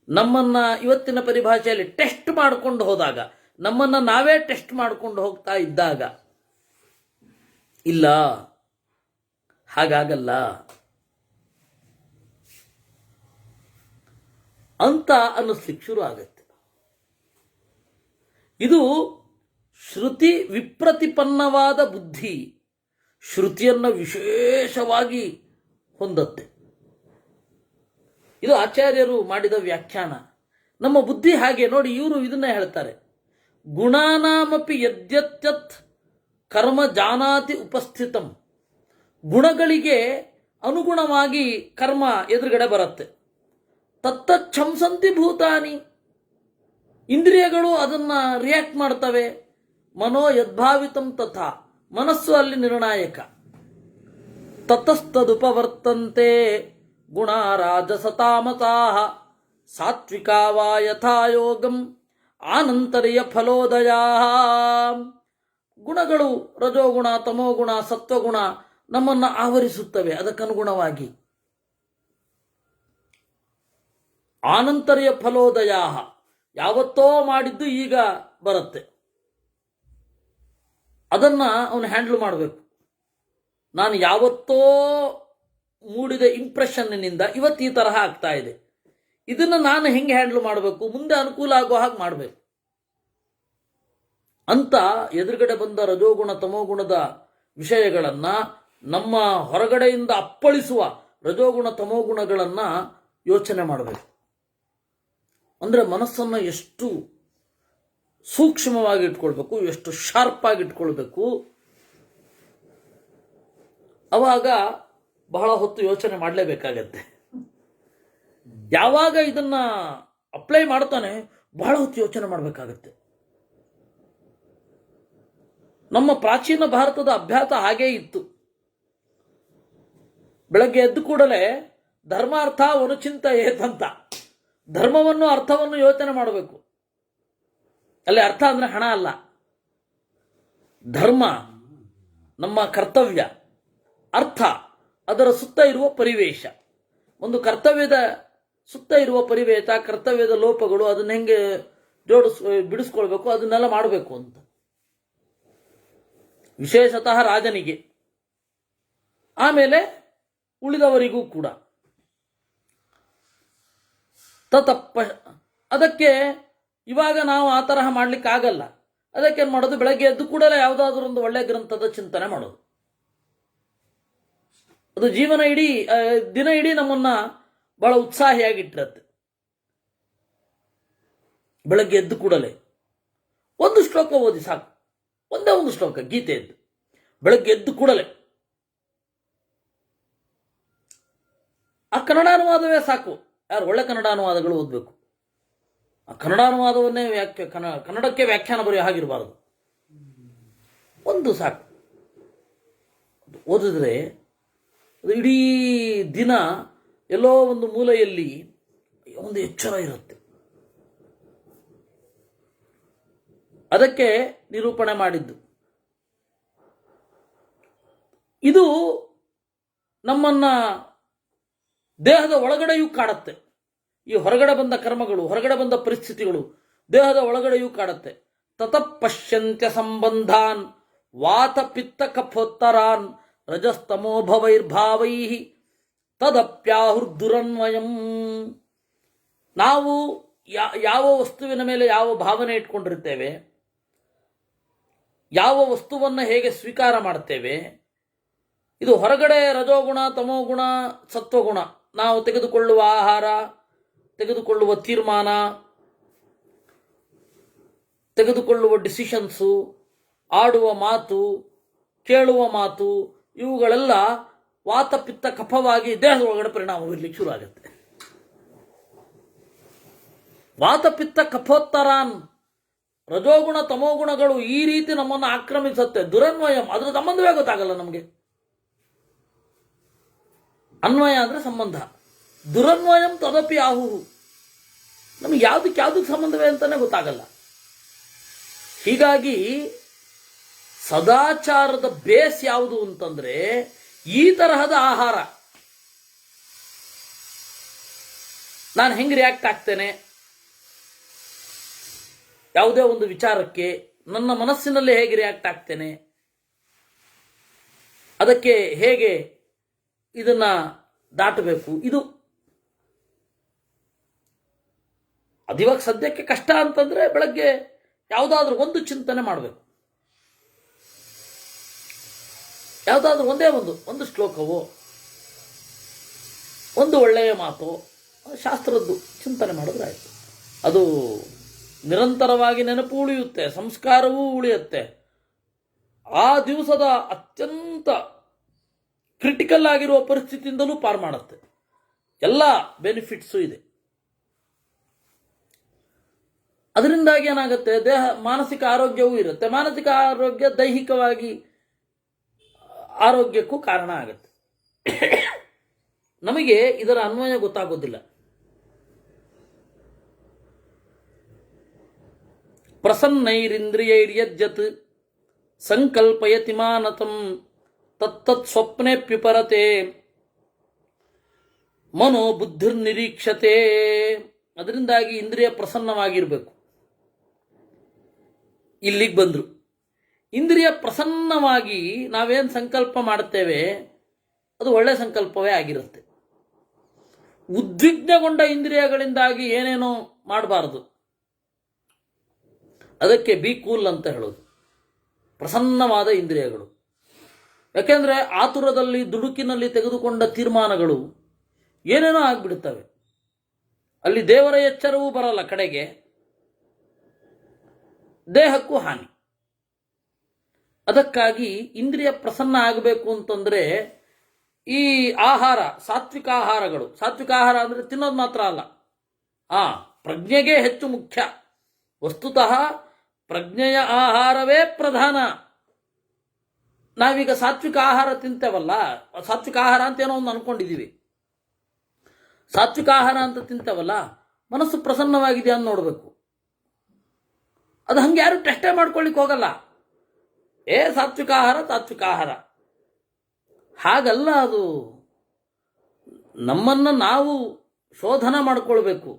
ನಮ್ಮನ್ನು ಇವತ್ತಿನ ಪರಿಭಾಷೆಯಲ್ಲಿ ಟೆಸ್ಟ್ ಮಾಡಿಕೊಂಡು ಹೋದಾಗ, ನಮ್ಮನ್ನು ನಾವೇ ಟೆಸ್ಟ್ ಮಾಡಿಕೊಂಡು ಹೋಗ್ತಾ ಇದ್ದಾಗ, ಇಲ್ಲ ಹಾಗಾಗಲ್ಲ ಅಂತ ಅನ್ನಿಸ್ಲಿಕ್ಕೆ ಶುರು ಆಗತ್ತೆ. ಇದು ಶ್ರುತಿ ವಿಪ್ರತಿಪನ್ನವಾದ ಬುದ್ಧಿ ಶ್ರುತಿಯನ್ನು ವಿಶೇಷವಾಗಿ ಹೊಂದತ್ತೆ. ಇದು ಆಚಾರ್ಯರು ಮಾಡಿದ ವ್ಯಾಖ್ಯಾನ. ನಮ್ಮ ಬುದ್ಧಿ ಹಾಗೆ ನೋಡಿ, ಇವರು ಇದನ್ನ ಹೇಳ್ತಾರೆ, ಗುಣಾನಾಮಪಿ ಯದ್ಯತ್ಯತ್ ಕರ್ಮ ಜಾನಾತಿ ಉಪಸ್ಥಿತಂ. ಗುಣಗಳಿಗೆ ಅನುಗುಣವಾಗಿ ಕರ್ಮ ಎದುರುಗಡೆ ಬರುತ್ತೆ. ತತ್ತಚ್ಛಂಸಂತಿ ಭೂತಾನಿ, ಇಂದ್ರಿಯಗಳು ಅದನ್ನ ರಿಯಾಕ್ಟ್ ಮಾಡ್ತವೆ. ಮನೋ ಯದ್ಭಾವಿತಂ ತಥಾ, ಮನಸ್ಸು ಅಲ್ಲಿ ನಿರ್ಣಾಯಕ. ತತಸ್ತದುಪವರ್ತಂತೆ ಗುಣ ರಾಜಸತಾಮತಾಃ ಸಾತ್ವಿಕಾ ವಾ ಯಥಾ ಯೋಗಂ ಆನಂತರ್ಯ ಫಲೋದಯ. ಗುಣಗಳು ರಜೋಗುಣ, ತಮೋಗುಣ, ಸತ್ವಗುಣ ನಮ್ಮನ್ನು ಆವರಿಸುತ್ತವೆ. ಅದಕ್ಕನುಗುಣವಾಗಿ ಆನಂತರ್ಯ ಫಲೋದಯ, ಯಾವತ್ತೋ ಮಾಡಿದ್ದು ಈಗ ಬರುತ್ತೆ. ಅದನ್ನ ಅವನು ಹ್ಯಾಂಡಲ್ ಮಾಡಬೇಕು. ನಾನು ಯಾವತ್ತೋ ಮೂಡಿದ ಇಂಪ್ರೆಷನ್ನಿನಿಂದ ಇವತ್ತು ಈ ತರಹ ಆಗ್ತಾ ಇದೆ, ಇದನ್ನು ನಾನು ಹೆಂಗೆ ಹ್ಯಾಂಡಲ್ ಮಾಡಬೇಕು, ಮುಂದೆ ಅನುಕೂಲ ಆಗೋ ಹಾಗೆ ಮಾಡಬೇಕು ಅಂತ ಎದುರುಗಡೆ ಬಂದ ರಜೋಗುಣ ತಮೋಗುಣದ ವಿಷಯಗಳನ್ನು, ನಮ್ಮ ಹೊರಗಡೆಯಿಂದ ಅಪ್ಪಳಿಸುವ ರಜೋಗುಣ ತಮೋಗುಣಗಳನ್ನು ಯೋಚನೆ ಮಾಡಬೇಕು. ಅಂದರೆ ಮನಸ್ಸನ್ನು ಎಷ್ಟು ಸೂಕ್ಷ್ಮವಾಗಿ ಇಟ್ಕೊಳ್ಬೇಕು, ಎಷ್ಟು ಶಾರ್ಪ್ ಆಗಿ ಇಟ್ಕೊಳ್ಬೇಕು. ಅವಾಗ ಬಹಳ ಹೊತ್ತು ಯೋಚನೆ ಮಾಡಲೇಬೇಕಾಗತ್ತೆ. ಯಾವಾಗ ಇದನ್ನ ಅಪ್ಲೈ ಮಾಡ್ತಾನೆ ಬಹಳ ಹೊತ್ತು ಯೋಚನೆ ಮಾಡಬೇಕಾಗತ್ತೆ. ನಮ್ಮ ಪ್ರಾಚೀನ ಭಾರತದ ಅಭ್ಯಾಸ ಹಾಗೇ ಇತ್ತು. ಬೆಳಗ್ಗೆ ಎದ್ದು ಕೂಡಲೇ ಧರ್ಮಾರ್ಥ ವನುಚಿಂತ ಏತಂತ, ಧರ್ಮವನ್ನು ಅರ್ಥವನ್ನು ಯೋಚನೆ ಮಾಡಬೇಕು. ಅಲ್ಲಿ ಅರ್ಥ ಅಂದ್ರೆ ಹಣ ಅಲ್ಲ, ಧರ್ಮ ನಮ್ಮ ಕರ್ತವ್ಯ, ಅರ್ಥ ಅದರ ಸುತ್ತ ಇರುವ ಪರಿವೇಶ. ಒಂದು ಕರ್ತವ್ಯದ ಸುತ್ತ ಇರುವ ಪರಿವೇಶ, ಕರ್ತವ್ಯದ ಲೋಪಗಳು, ಅದನ್ನ ಹೆಂಗೆ ಬಿಡಿಸ್ಕೊಳ್ಬೇಕು, ಅದನ್ನೆಲ್ಲ ಮಾಡಬೇಕು ಅಂತ. ವಿಶೇಷತಃ ರಾಜನಿಗೆ, ಆಮೇಲೆ ಉಳಿದವರಿಗೂ ಕೂಡ. ಅದಕ್ಕೆ ಇವಾಗ ನಾವು ಆ ತರಹ ಮಾಡ್ಲಿಕ್ಕಾಗಲ್ಲ. ಅದಕ್ಕೇನು ಮಾಡೋದು, ಬೆಳಗ್ಗೆ ಎದ್ದು ಕೂಡಲೇ ಯಾವುದಾದ್ರೂ ಒಂದು ಒಳ್ಳೆಯ ಗ್ರಂಥದ ಚಿಂತನೆ ಮಾಡೋದು. ಅದು ಜೀವನ ಇಡೀ ದಿನ ಇಡೀ ನಮ್ಮನ್ನ ಬಹಳ ಉತ್ಸಾಹಿಯಾಗಿಟ್ಟಿರತ್ತೆ. ಬೆಳಗ್ಗೆ ಎದ್ದು ಕೂಡಲೇ ಒಂದು ಶ್ಲೋಕ ಓದಿ ಸಾಕು, ಒಂದೇ ಒಂದು ಶ್ಲೋಕ ಗೀತೆಯದ್ದು. ಬೆಳಗ್ಗೆ ಎದ್ದು ಕೂಡಲೇ ಆ ಕನ್ನಡಾನುವಾದವೇ ಸಾಕು. ಯಾರು ಒಳ್ಳೆ ಕನ್ನಡಾನುವಾದಗಳು ಓದಬೇಕು. ಆ ಕನ್ನಡಾನುವಾದವನ್ನೇ ಕನ್ನಡಕ್ಕೆ ವ್ಯಾಖ್ಯಾನ ಬರೆಯೋ ಹಾಗಿರಬಾರದು. ಒಂದು ಸಾಕು ಓದಿದ್ರೆ ಇಡೀ ದಿನ ಎಲ್ಲೋ ಒಂದು ಮೂಲೆಯಲ್ಲಿ ಒಂದು ಎಚ್ಚರ ಇರುತ್ತೆ. ಅದಕ್ಕೆ ನಿರೂಪಣೆ ಮಾಡಿದ್ದು. ಇದು ನಮ್ಮನ್ನ ದೇಹದ ಒಳಗಡೆಯೂ ಕಾಡುತ್ತೆ. ಈ ಹೊರಗಡೆ ಬಂದ ಕರ್ಮಗಳು, ಹೊರಗಡೆ ಬಂದ ಪರಿಸ್ಥಿತಿಗಳು ದೇಹದ ಒಳಗಡೆಯೂ ಕಾಡುತ್ತೆ. ತತಃಪಶ್ಯಂತ್ಯ ಸಂಬಂಧಾನ್ ವಾತ ಪಿತ್ತ ಕಫೋತ್ತರಾನ್ ರಜಸ್ತಮೋಭವೈರ್ಭಾವೈ ತದಪ್ಯಾಹುರ್ದುರನ್ವಯಂ. ನಾವು ಯಾವ ವಸ್ತುವಿನ ಮೇಲೆ ಯಾವ ಭಾವನೆ ಇಟ್ಕೊಂಡಿರ್ತೇವೆ, ಯಾವ ವಸ್ತುವನ್ನು ಹೇಗೆ ಸ್ವೀಕಾರ ಮಾಡ್ತೇವೆ, ಇದು ಹೊರಗಡೆ ರಜೋಗುಣ ತಮೋಗುಣ ಸತ್ವಗುಣ, ನಾವು ತೆಗೆದುಕೊಳ್ಳುವ ಆಹಾರ, ತೆಗೆದುಕೊಳ್ಳುವ ತೀರ್ಮಾನ, ತೆಗೆದುಕೊಳ್ಳುವ ಡಿಸಿಷನ್ಸು, ಆಡುವ ಮಾತು, ಕೇಳುವ ಮಾತು, ಇವುಗಳೆಲ್ಲ ವಾತ ಪಿತ್ತ ಕಫವಾಗಿ ದೇಹದ ಒಳಗಡೆ ಪರಿಣಾಮ ಬೀರಲಿಕ್ಕೆ ಶುರು ಆಗುತ್ತೆ. ವಾತ ಪಿತ್ತ ಕಫೋತ್ತರಾನ್, ರಜೋಗುಣ ತಮೋಗುಣಗಳು ಈ ರೀತಿ ನಮ್ಮನ್ನು ಆಕ್ರಮಿಸುತ್ತೆ. ದುರನ್ವಯಂ, ಅದರ ಸಂಬಂಧವೇ ಗೊತ್ತಾಗಲ್ಲ ನಮಗೆ. ಅನ್ವಯ ಅಂದ್ರೆ ಸಂಬಂಧ, ದುರನ್ವಯಂ ತದಪಿ ಆಹುಹು, ನಮಗೆ ಯಾವುದಕ್ಕೆ ಸಂಬಂಧವೇ ಅಂತಾನೆ ಗೊತ್ತಾಗಲ್ಲ. ಹೀಗಾಗಿ ಸದಾಚಾರದ ಬೇಸ್ ಯಾವುದು ಅಂತಂದ್ರೆ ಈ ತರಹದ ಆಹಾರ. ನಾನು ಹೆಂಗೆ ರಿಯಾಕ್ಟ್ ಆಗ್ತೇನೆ ಯಾವುದೇ ಒಂದು ವಿಚಾರಕ್ಕೆ, ನನ್ನ ಮನಸ್ಸಿನಲ್ಲಿ ಹೇಗೆ ರಿಯಾಕ್ಟ್ ಆಗ್ತೇನೆ, ಅದಕ್ಕೆ ಹೇಗೆ ಇದನ್ನ ದಾಟಬೇಕು, ಇದು ಅದಿವಾಗ ಸದ್ಯಕ್ಕೆ ಕಷ್ಟ ಅಂತಂದ್ರೆ ಬೆಳಗ್ಗೆ ಯಾವುದಾದ್ರೂ ಒಂದು ಚಿಂತನೆ ಮಾಡಬೇಕು. ಯಾವುದಾದ್ರೂ ಒಂದು ಶ್ಲೋಕವೋ, ಒಂದು ಒಳ್ಳೆಯ ಮಾತೋ, ಶಾಸ್ತ್ರದ್ದು ಚಿಂತನೆ ಮಾಡಿದ್ರೆ ಆಯಿತು. ಅದು ನಿರಂತರವಾಗಿ ನೆನಪು ಉಳಿಯುತ್ತೆ, ಸಂಸ್ಕಾರವೂ ಉಳಿಯುತ್ತೆ. ಆ ದಿವಸದ ಅತ್ಯಂತ ಕ್ರಿಟಿಕಲ್ ಆಗಿರುವ ಪರಿಸ್ಥಿತಿಯಿಂದಲೂ ಪಾರು ಮಾಡುತ್ತೆ. ಎಲ್ಲ ಬೆನಿಫಿಟ್ಸು ಇದೆ. ಅದರಿಂದಾಗಿ ಏನಾಗುತ್ತೆ, ಮಾನಸಿಕ ಆರೋಗ್ಯವೂ ಇರುತ್ತೆ. ಮಾನಸಿಕ ಆರೋಗ್ಯ ದೈಹಿಕವಾಗಿ ಆರೋಗ್ಯಕ್ಕೂ ಕಾರಣ ಆಗುತ್ತೆ. ನಮಗೆ ಇದರ ಅನ್ವಯ ಗೊತ್ತಾಗೋದಿಲ್ಲ. ಪ್ರಸನ್ನೈರಿಂದ್ರಿಯೈರ್ಯಜ್ಜತ್ ಸಂಕಲ್ಪಯತಿ ಮಾನತಂ ತತ್ತತ್ ಸ್ವಪ್ನೆಪ್ಯುಪರತೆ ಮನೋ ಬುದ್ಧಿರ್ನಿರೀಕ್ಷತೆ. ಅದರಿಂದಾಗಿ ಇಂದ್ರಿಯ ಪ್ರಸನ್ನವಾಗಿರಬೇಕು. ಇಲ್ಲಿಗೆ ಬಂದರು. ಇಂದ್ರಿಯ ಪ್ರಸನ್ನವಾಗಿ ನಾವೇನು ಸಂಕಲ್ಪ ಮಾಡುತ್ತೇವೆ ಅದು ಒಳ್ಳೆ ಸಂಕಲ್ಪವೇ ಆಗಿರುತ್ತೆ. ಉದ್ವಿಗ್ನಗೊಂಡ ಇಂದ್ರಿಯಗಳಿಂದಾಗಿ ಏನೇನೋ ಮಾಡಬಾರದು. ಅದಕ್ಕೆ ಬಿ ಕೂಲ್ ಅಂತ ಹೇಳೋದು. ಪ್ರಸನ್ನವಾದ ಇಂದ್ರಿಯಗಳು. ಯಾಕೆಂದರೆ ಆತುರದಲ್ಲಿ ದುಡುಕಿನಲ್ಲಿ ತೆಗೆದುಕೊಂಡ ತೀರ್ಮಾನಗಳು ಏನೇನೋ ಆಗಿಬಿಡುತ್ತವೆ. ಅಲ್ಲಿ ದೇವರ ಎಚ್ಚರವೂ ಬರಲ್ಲ, ಕಡೆಗೆ ದೇಹಕ್ಕೂ ಹಾನಿ. ಅದಕ್ಕಾಗಿ ಇಂದ್ರಿಯ ಪ್ರಸನ್ನ ಆಗಬೇಕು ಅಂತಂದರೆ ಈ ಆಹಾರ, ಸಾತ್ವಿಕ ಆಹಾರಗಳು, ಸಾತ್ವಿಕ ಆಹಾರ ಅಂದರೆ ತಿನ್ನೋದು ಮಾತ್ರ ಅಲ್ಲ, ಪ್ರಜ್ಞೆಗೆ ಹೆಚ್ಚು ಮುಖ್ಯ. ವಸ್ತುತಃ ಪ್ರಜ್ಞೆಯ ಆಹಾರವೇ ಪ್ರಧಾನ. ನಾವೀಗ ಸಾತ್ವಿಕ ಆಹಾರ ತಿಂತೇವಲ್ಲ, ಸಾತ್ವಿಕ ಆಹಾರ ಅಂತ ಏನೋ ಒಂದು ಅನ್ಕೊಂಡಿದ್ದೀವಿ. ಸಾತ್ವಿಕ ಆಹಾರ ಅಂತ ತಿಂತೇವಲ್ಲ, ಮನಸ್ಸು ಪ್ರಸನ್ನವಾಗಿದೆಯಾ ಅಂತ ನೋಡಬೇಕು. ಅದು ಹಂಗೆ ಯಾರು ಟೆಸ್ಟೇ ಮಾಡ್ಕೊಳ್ಳಿಕ್ಕೆ ಹೋಗಲ್ಲ. ಸಾತ್ವಿಕ ಆಹಾರ, ಸಾತ್ವಿಕ ಆಹಾರ ಹಾಗಲ್ಲ. ಅದು ನಮ್ಮನ್ನು ನಾವು ಶೋಧನ ಮಾಡಿಕೊಳ್ಬೇಕು.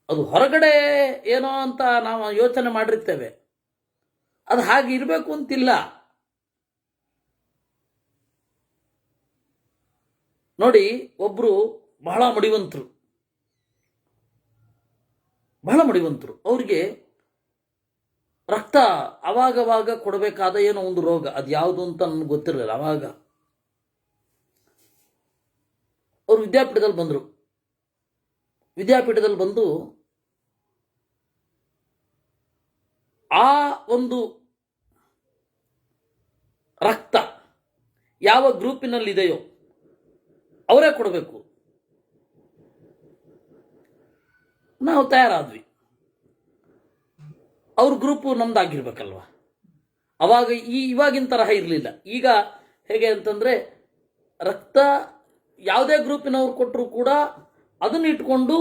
ಅದು ಹೊರಗಡೆ ಏನೋ ಅಂತ ನಾವು ಯೋಚನೆ ಮಾಡಿರ್ತೇವೆ, ಅದು ಹಾಗೆ ಇರಬೇಕು ಅಂತಿಲ್ಲ. ನೋಡಿ, ಒಬ್ಬರು ಬಹಳ ಮಡಿವಂತರು, ಅವ್ರಿಗೆ ರಕ್ತ ಅವಾಗವಾಗ ಕೊಡಬೇಕಾದ ಏನೋ ಒಂದು ರೋಗ, ಅದು ಯಾವುದು ಅಂತ ನನಗೆ ಗೊತ್ತಿರಲಿಲ್ಲ. ಅವಾಗ ಅವರು ವಿದ್ಯಾಪೀಠದಲ್ಲಿ ಬಂದು ಆ ಒಂದು ರಕ್ತ ಯಾವ ಗ್ರೂಪಿನಲ್ಲಿದೆಯೋ ಅವರೇ ಕೊಡಬೇಕು. ನಾವು ತಯಾರಾದ್ವಿ. ಅವ್ರ ಗ್ರೂಪು ನಮ್ದಾಗಿರ್ಬೇಕಲ್ವ. ಅವಾಗ ಇವಾಗಿನ ತರಹ ಇರಲಿಲ್ಲ. ಈಗ ಹೇಗೆ ಅಂತಂದರೆ ರಕ್ತ ಯಾವುದೇ ಗ್ರೂಪಿನವ್ರು ಕೊಟ್ಟರು ಕೂಡ ಅದನ್ನು ಇಟ್ಕೊಂಡು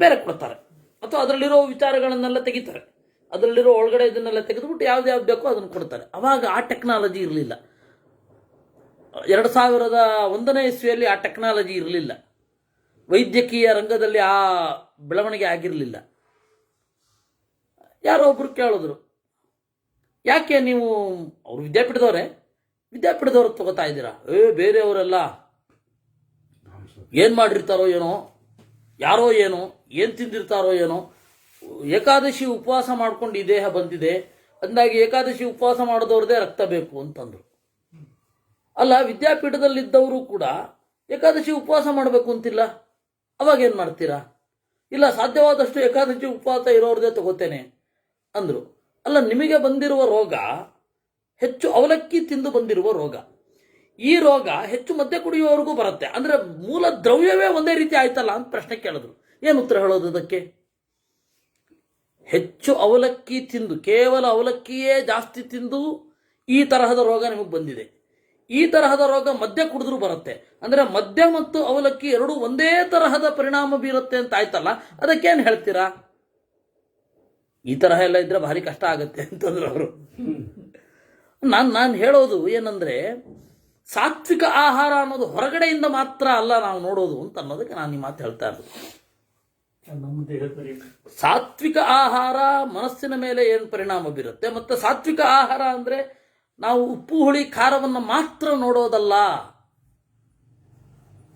ಬೇರೆ ಕೊಡ್ತಾರೆ, ಅಥವಾ ಅದರಲ್ಲಿರೋ ವಿಚಾರಗಳನ್ನೆಲ್ಲ ತೆಗಿತಾರೆ. ಅದರಲ್ಲಿರೋ ಒಳಗಡೆ ಇದನ್ನೆಲ್ಲ ತೆಗೆದುಬಿಟ್ಟು ಯಾವ್ದು ಬೇಕೋ ಅದನ್ನು ಕೊಡ್ತಾರೆ. ಅವಾಗ ಆ ಟೆಕ್ನಾಲಜಿ ಇರಲಿಲ್ಲ. 2001ನೇ ಇಸ್ವಿಯಲ್ಲಿ ಆ ಟೆಕ್ನಾಲಜಿ ಇರಲಿಲ್ಲ. ವೈದ್ಯಕೀಯ ರಂಗದಲ್ಲಿ ಆ ಬೆಳವಣಿಗೆ ಆಗಿರಲಿಲ್ಲ. ಯಾರೋ ಒಬ್ರು ಕೇಳಿದ್ರು, ಯಾಕೆ ನೀವು, ಅವರು ವಿದ್ಯಾಪೀಠದವ್ರು ತಗೋತಾ ಇದ್ದೀರಾ? ಬೇರೆಯವರೆಲ್ಲ ಏನು ಮಾಡಿರ್ತಾರೋ ಏನೋ, ಯಾರೋ ಏನೋ ಏನು ತಿಂದಿರ್ತಾರೋ ಏನೋ, ಏಕಾದಶಿ ಉಪವಾಸ ಮಾಡ್ಕೊಂಡು ಈ ದೇಹ ಬಂದಿದೆ, ಅಂದಾಗಿ ಏಕಾದಶಿ ಉಪವಾಸ ಮಾಡಿದವ್ರದೇ ರಕ್ತ ಬೇಕು ಅಂತಂದ್ರು. ಅಲ್ಲ, ವಿದ್ಯಾಪೀಠದಲ್ಲಿದ್ದವರು ಕೂಡ ಏಕಾದಶಿ ಉಪವಾಸ ಮಾಡಬೇಕು ಅಂತಿಲ್ಲ, ಅವಾಗ ಏನು ಮಾಡ್ತೀರಾ? ಇಲ್ಲ, ಸಾಧ್ಯವಾದಷ್ಟು ಏಕಾದಶಿ ಉಪವಾಸ ಇರೋರದೇ ತಗೋತೇನೆ ಅಂದರು. ಅಲ್ಲ, ನಿಮಗೆ ಬಂದಿರುವ ರೋಗ ಹೆಚ್ಚು ಅವಲಕ್ಕಿ ತಿಂದು ಬಂದಿರುವ ರೋಗ. ಈ ರೋಗ ಹೆಚ್ಚು ಮದ್ಯ ಕುಡಿಯುವವರೆಗೂ ಬರುತ್ತೆ. ಅಂದರೆ ಮೂಲ ದ್ರವ್ಯವೇ ಒಂದೇ ರೀತಿ ಆಯ್ತಲ್ಲ ಅಂತ ಪ್ರಶ್ನೆ ಕೇಳಿದ್ರು. ಏನು ಉತ್ತರ ಹೇಳೋದು ಅದಕ್ಕೆ? ಹೆಚ್ಚು ಅವಲಕ್ಕಿ ತಿಂದು, ಕೇವಲ ಅವಲಕ್ಕಿಯೇ ಜಾಸ್ತಿ ತಿಂದು ಈ ತರಹದ ರೋಗ ನಿಮಗೆ ಬಂದಿದೆ. ಈ ತರಹದ ರೋಗ ಮದ್ಯ ಕುಡಿದ್ರೂ ಬರುತ್ತೆ. ಅಂದರೆ ಮದ್ಯ ಮತ್ತು ಅವಲಕ್ಕಿ ಎರಡೂ ಒಂದೇ ತರಹದ ಪರಿಣಾಮ ಬೀರುತ್ತೆ ಅಂತ ಆಯ್ತಲ್ಲ, ಅದಕ್ಕೇನು ಹೇಳ್ತೀರಾ? ಈ ತರಹ ಎಲ್ಲ ಇದ್ರೆ ಭಾರಿ ಕಷ್ಟ ಆಗುತ್ತೆ ಅಂತಂದ್ರು ಅವರು. ನಾನು ಹೇಳೋದು ಏನಂದ್ರೆ, ಸಾತ್ವಿಕ ಆಹಾರ ಅನ್ನೋದು ಹೊರಗಡೆಯಿಂದ ಮಾತ್ರ ಅಲ್ಲ ನಾವು ನೋಡೋದು ಅಂತ ಅನ್ನೋದಕ್ಕೆ ನಾನು ಈ ಮಾತು ಹೇಳ್ತಾ ಇರೋದು. ಸಾತ್ವಿಕ ಆಹಾರ ಮನಸ್ಸಿನ ಮೇಲೆ ಏನು ಪರಿಣಾಮ ಬೀರುತ್ತೆ, ಮತ್ತು ಸಾತ್ವಿಕ ಆಹಾರ ಅಂದ್ರೆ ನಾವು ಉಪ್ಪು ಹುಳಿ ಖಾರವನ್ನು ಮಾತ್ರ ನೋಡೋದಲ್ಲ.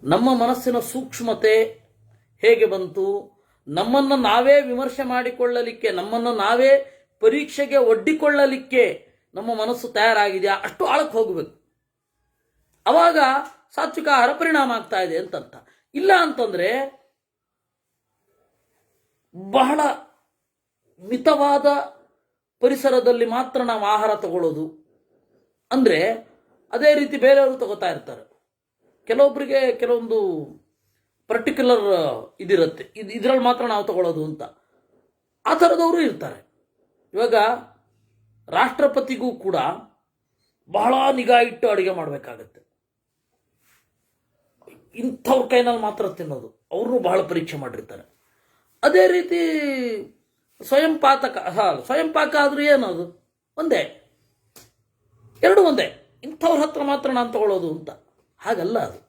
ನಮ್ಮ ಮನಸ್ಸಿನ ಸೂಕ್ಷ್ಮತೆ ಹೇಗೆ ಬಂತು, ನಮ್ಮನ್ನು ನಾವೇ ವಿಮರ್ಶೆ ಮಾಡಿಕೊಳ್ಳಲಿಕ್ಕೆ, ನಮ್ಮನ್ನು ನಾವೇ ಪರೀಕ್ಷೆಗೆ ಒಡ್ಡಿಕೊಳ್ಳಲಿಕ್ಕೆ ನಮ್ಮ ಮನಸ್ಸು ತಯಾರಾಗಿದೆಯಾ, ಅಷ್ಟು ಆಳಕ್ಕೆ ಹೋಗಬೇಕು. ಅವಾಗ ಸಾತ್ವಿಕ ಆಹಾರ ಪರಿಣಾಮ ಆಗ್ತಾ ಇದೆ ಅಂತಂತ. ಇಲ್ಲ ಅಂತಂದ್ರೆ ಬಹಳ ಮಿತವಾದ ಪರಿಸರದಲ್ಲಿ ಮಾತ್ರ ನಾವು ಆಹಾರ ತಗೊಳ್ಳೋದು ಅಂದ್ರೆ, ಅದೇ ರೀತಿ ಬೇರೆಯವರು ತಗೋತಾ ಇರ್ತಾರೆ. ಕೆಲವೊಬ್ಬರಿಗೆ ಕೆಲವೊಂದು ಪರ್ಟಿಕ್ಯುಲರ್ ಇದಿರುತ್ತೆ, ಇದರಲ್ಲಿ ಮಾತ್ರ ನಾವು ತಗೊಳ್ಳೋದು ಅಂತ. ಆ ಥರದವರು ಇರ್ತಾರೆ. ಇವಾಗ ರಾಷ್ಟ್ರಪತಿಗೂ ಕೂಡ ಬಹಳ ನಿಗಾ ಇಟ್ಟು ಅಡುಗೆ ಮಾಡಬೇಕಾಗತ್ತೆ. ಇಂಥವ್ರ ಕೈನಲ್ಲಿ ಮಾತ್ರ ತಿನ್ನೋದು, ಅವರು ಬಹಳ ಪರೀಕ್ಷೆ ಮಾಡಿರ್ತಾರೆ. ಅದೇ ರೀತಿ ಸ್ವಯಂ ಪಾಕ ಆದರೂ ಏನದು ಒಂದೇ, ಎರಡು ಒಂದೇ, ಇಂಥವ್ರ ಹತ್ರ ಮಾತ್ರ ನಾನು ತಗೊಳ್ಳೋದು ಅಂತ ಹಾಗಲ್ಲ ಅದು.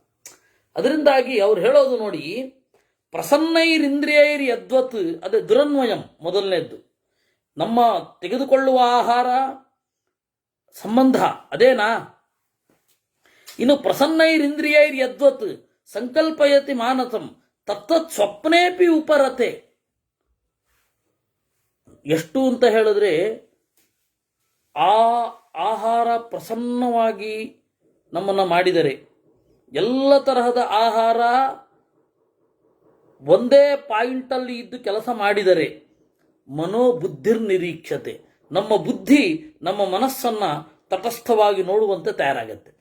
ಅದರಿಂದಾಗಿ ಅವ್ರು ಹೇಳೋದು ನೋಡಿ, ಪ್ರಸನ್ನೈರಿಂದ್ರಿಯೈರ್ ಯದ್ವತ್, ಅದೇ ದುರನ್ವಯಂ ಮೊದಲನೇದ್ದು. ನಮ್ಮ ತೆಗೆದುಕೊಳ್ಳುವ ಆಹಾರ ಸಂಬಂಧ ಅದೇನಾ. ಇನ್ನು ಪ್ರಸನ್ನೈರಿಂದ್ರಿಯೈರ್ ಯದ್ವತ್ ಸಂಕಲ್ಪಯತಿ ಮಾನಸಂ ತತ್ತತ್ ಸ್ವಪ್ನೇಪಿ ಉಪರತೆ. ಎಷ್ಟು ಅಂತ ಹೇಳಿದ್ರೆ, ಆ ಆಹಾರ ಪ್ರಸನ್ನವಾಗಿ ನಮ್ಮನ್ನು ಮಾಡಿದರೆ, ಎಲ್ಲ ತರಹದ ಆಹಾರ ಒಂದೇ ಪಾಯಿಂಟಲ್ಲಿ ಇದ್ದು ಕೆಲಸ ಮಾಡಿದರೆ, ಮನೋಬುದ್ಧಿರ್ನಿರೀಕ್ಷತೆ, ನಮ್ಮ ಬುದ್ಧಿ ನಮ್ಮ ಮನಸ್ಸನ್ನು ತಟಸ್ಥವಾಗಿ ನೋಡುವಂತೆ ತಯಾರಾಗತ್ತೆ.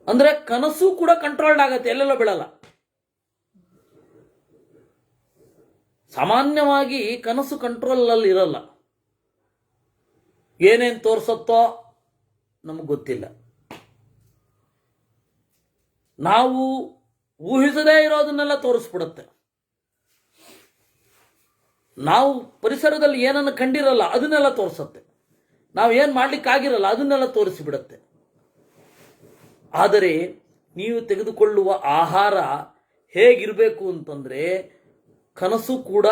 ಅಂದರೆ ಕನಸು ಕೂಡ ಕಂಟ್ರೋಲ್ಡ್ ಆಗತ್ತೆ, ಎಲ್ಲೆಲ್ಲ ಬೀಳಲ್ಲ. ಸಾಮಾನ್ಯವಾಗಿ ಕನಸು ಕಂಟ್ರೋಲಲ್ಲಿ ಇರಲ್ಲ. ಏನೇನು ತೋರಿಸುತ್ತೋ ನಮಗೆ ಗೊತ್ತಿಲ್ಲ. ನಾವು ಊಹಿಸದೇ ಇರೋದನ್ನೆಲ್ಲ ತೋರಿಸ್ಬಿಡುತ್ತೆ. ನಾವು ಪರಿಸರದಲ್ಲಿ ಏನನ್ನು ಕಂಡಿರಲ್ಲ ಅದನ್ನೆಲ್ಲ ತೋರಿಸುತ್ತೆ. ನಾವು ಏನು ಮಾಡಲಿಕ್ಕಾಗಿರಲ್ಲ ಅದನ್ನೆಲ್ಲ ತೋರಿಸಿಬಿಡುತ್ತೆ. ಆದರೆ ನೀವು ತೆಗೆದುಕೊಳ್ಳುವ ಆಹಾರ ಹೇಗಿರಬೇಕು ಅಂತಂದರೆ, ಕನಸು ಕೂಡ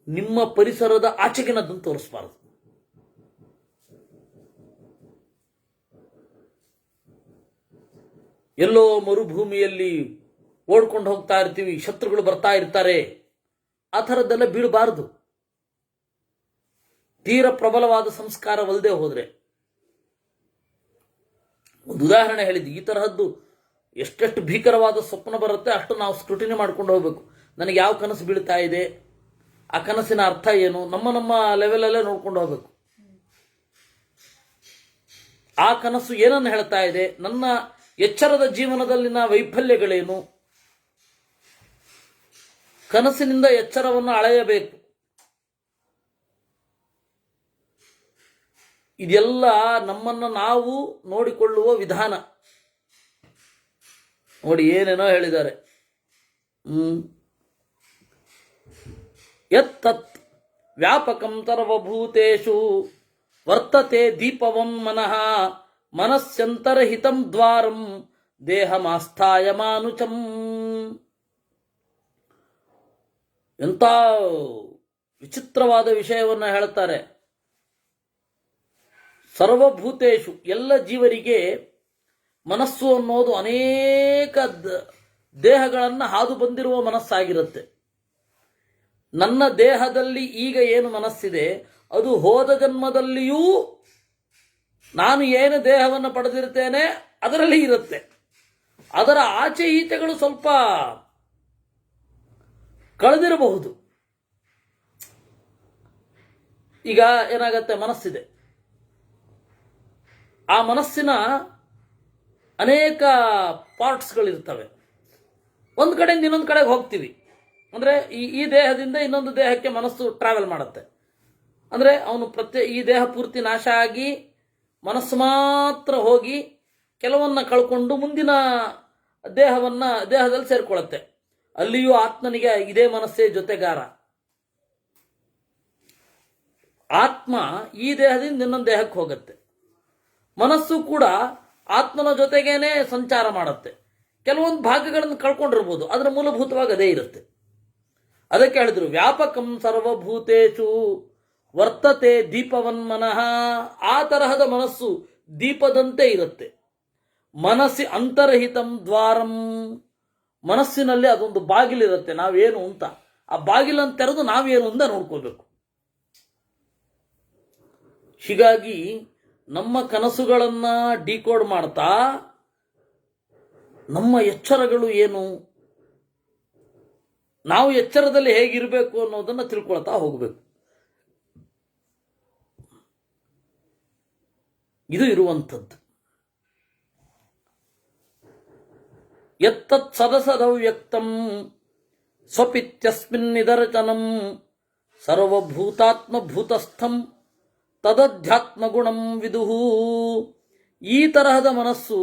ನಿಮ್ಮ ಪರಿಸರದ ಆಚೆಗಿನದನ್ನು ತೋರಿಸಬಾರದು. ಎಲ್ಲೋ ಮರುಭೂಮಿಯಲ್ಲಿ ಓಡ್ಕೊಂಡು ಹೋಗ್ತಾ ಇರ್ತೀವಿ, ಶತ್ರುಗಳು ಬರ್ತಾ ಇರ್ತಾರೆ, ಆ ಥರದ್ದೆಲ್ಲ ಬೀಳಬಾರದು. ತೀರ ಪ್ರಬಲವಾದ ಸಂಸ್ಕಾರವಲ್ಲದೆ ಹೋದರೆ, ಒಂದು ಉದಾಹರಣೆ ಹೇಳಿದ್ದು, ಈ ತರಹದ್ದು ಎಷ್ಟೆಷ್ಟು ಭೀಕರವಾದ ಸ್ವಪ್ನ ಬರುತ್ತೆ ಅಷ್ಟು ನಾವು ಸ್ಕ್ರೂಟಿನಿ ಮಾಡ್ಕೊಂಡು ಹೋಗ್ಬೇಕು. ನನಗೆ ಯಾವ ಕನಸು ಬೀಳ್ತಾ ಇದೆ, ಆ ಕನಸಿನ ಅರ್ಥ ಏನು, ನಮ್ಮ ಲೆವೆಲಲ್ಲೇ ನೋಡ್ಕೊಂಡು ಹೋಗ್ಬೇಕು. ಆ ಕನಸು ಏನನ್ನು ಹೇಳ್ತಾ ಇದೆ, ನನ್ನ ಎಚ್ಚರದ ಜೀವನದಲ್ಲಿನ ವೈಫಲ್ಯಗಳೇನು, ಕನಸಿನಿಂದ ಎಚ್ಚರವನ್ನು ಅಳೆಯಬೇಕು. ಇದೆಲ್ಲ ನಮ್ಮನ್ನು ನಾವು ನೋಡಿಕೊಳ್ಳುವ ವಿಧಾನ. ನೋಡಿ ಏನೇನೋ ಹೇಳಿದ್ದಾರೆ. ಯತ್ತತ್ ವ್ಯಾಪಕಂ ಸರ್ವಭೂತೇಷು ವರ್ತತೆ ದೀಪವಂ ಮನಃ ಮನಸ್ಸಂತರಹಿತಂ ದ್ವಾರಂ ದೇಹಮಾಸ್ಥಾಯ ಮಾನುಚಂ. ಎಂಥ ವಿಚಿತ್ರವಾದ ವಿಷಯವನ್ನು ಹೇಳ್ತಾರೆ. ಸರ್ವಭೂತೇಷು, ಎಲ್ಲ ಜೀವರಿಗೆ ಮನಸ್ಸು ಅನ್ನೋದು ಅನೇಕ ದೇಹಗಳನ್ನು ಹಾದು ಬಂದಿರುವ ಮನಸ್ಸಾಗಿರುತ್ತೆ. ನನ್ನ ದೇಹದಲ್ಲಿ ಈಗ ಏನು ಮನಸ್ಸಿದೆ ಅದು ಹೋದ ಜನ್ಮದಲ್ಲಿಯೂ ನಾನು ಏನು ದೇಹವನ್ನು ಪಡೆದಿರ್ತೇನೆ ಅದರಲ್ಲಿ ಇರುತ್ತೆ. ಅದರ ಆಚೆ ಈಚೆಗಳು ಸ್ವಲ್ಪ ಕಳೆದಿರಬಹುದು. ಈಗ ಏನಾಗತ್ತೆ, ಮನಸ್ಸಿದೆ, ಆ ಮನಸ್ಸಿನ ಅನೇಕ ಪಾರ್ಟ್ಸ್ಗಳಿರ್ತವೆ. ಒಂದು ಕಡೆಯಿಂದ ಇನ್ನೊಂದು ಕಡೆಗೆ ಹೋಗ್ತೀವಿ ಅಂದರೆ ಈ ದೇಹದಿಂದ ಇನ್ನೊಂದು ದೇಹಕ್ಕೆ ಮನಸ್ಸು ಟ್ರಾವೆಲ್ ಮಾಡುತ್ತೆ. ಅಂದರೆ ಅವನು ಈ ದೇಹ ಪೂರ್ತಿ ನಾಶ ಆಗಿ ಮನಸ್ಸು ಮಾತ್ರ ಹೋಗಿ ಕೆಲವನ್ನ ಕಳ್ಕೊಂಡು ಮುಂದಿನ ದೇಹದಲ್ಲಿ ಸೇರ್ಕೊಳ್ಳುತ್ತೆ. ಅಲ್ಲಿಯೂ ಆತ್ಮನಿಗೆ ಇದೇ ಮನಸ್ಸೇ ಜೊತೆಗಾರ. ಆತ್ಮ ಈ ದೇಹದಿಂದ ಇನ್ನೊಂದು ದೇಹಕ್ಕೆ ಹೋಗುತ್ತೆ. ಮನಸ್ಸು ಕೂಡ ಆತ್ಮನ ಜೊತೆಗೇನೆ ಸಂಚಾರ ಮಾಡುತ್ತೆ. ಕೆಲವೊಂದು ಭಾಗಗಳನ್ನು ಕಳ್ಕೊಂಡಿರ್ಬೋದು, ಅದರ ಮೂಲಭೂತವಾಗಿ ಅದೇ ಇರುತ್ತೆ. ಅದಕ್ಕೆ ಹೇಳಿದ್ರು ವ್ಯಾಪಕಂ ಸರ್ವಭೂತೇಷು ವರ್ತತೆ ದೀಪವನ್ಮನಃ. ಆ ತರಹದ ಮನಸ್ಸು ದೀಪದಂತೆ ಇರುತ್ತೆ. ಮನಸ್ಸಿ ಅಂತರ್ಹಿತಂ ದ್ವಾರಂ. ಮನಸ್ಸಿನಲ್ಲಿ ಅದೊಂದು ಬಾಗಿಲಿರುತ್ತೆ, ನಾವೇನು ಅಂತ. ಆ ಬಾಗಿಲನ್ನು ತೆರೆದು ನಾವೇನು ಅಂತ ನೋಡ್ಕೋಬೇಕು. ಹೀಗಾಗಿ ನಮ್ಮ ಕನಸುಗಳನ್ನು ಡಿಕೋಡ್ ಮಾಡ್ತಾ ನಮ್ಮ ಎಚ್ಚರಗಳು ಏನು, ನಾವು ಎಚ್ಚರದಲ್ಲಿ ಹೇಗಿರಬೇಕು ಅನ್ನೋದನ್ನು ತಿಳ್ಕೊಳ್ತಾ ಹೋಗಬೇಕು. ಇದು ಇರುವಂಥದ್ದು. ಯತ್ತತ್ ಸದಸದವ್ಯಕ್ತಂ ಸ್ವಪಿತ್ಯಸ್ಮಿನ್ ನಿದರ್ಶನಂ ಸರ್ವಭೂತಾತ್ಮಭೂತಸ್ಥಂ ತದಧ್ಯಾತ್ಮಗುಣಂ ವಿದುಹು. ಈ ತರಹದ ಮನಸ್ಸು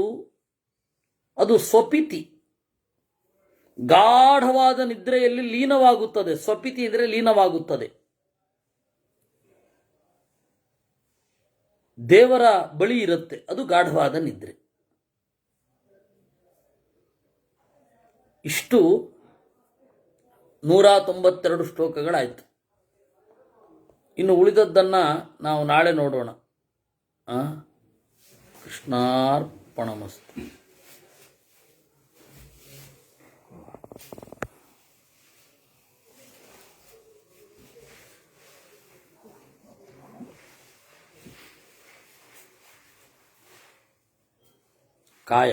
ಅದು ಸ್ವಪಿತಿ, ಗಾಢವಾದ ನಿದ್ರೆಯಲ್ಲಿ ಲೀನವಾಗುತ್ತದೆ. ಸ್ವಪಿತಿ ಅಂದರೆ ಲೀನವಾಗುತ್ತದೆ. ದೇವರ ಬಳಿ ಇರುತ್ತೆ, ಅದು ಗಾಢವಾದ ನಿದ್ರೆ. ಇಷ್ಟು 192 ಶ್ಲೋಕಗಳಾಯಿತು. ಇನ್ನು ಉಳಿದದ್ದನ್ನು ನಾವು ನಾಳೆ ನೋಡೋಣ. ಕೃಷ್ಣಾರ್ಪಣಮಸ್ತು. ಕಾಯ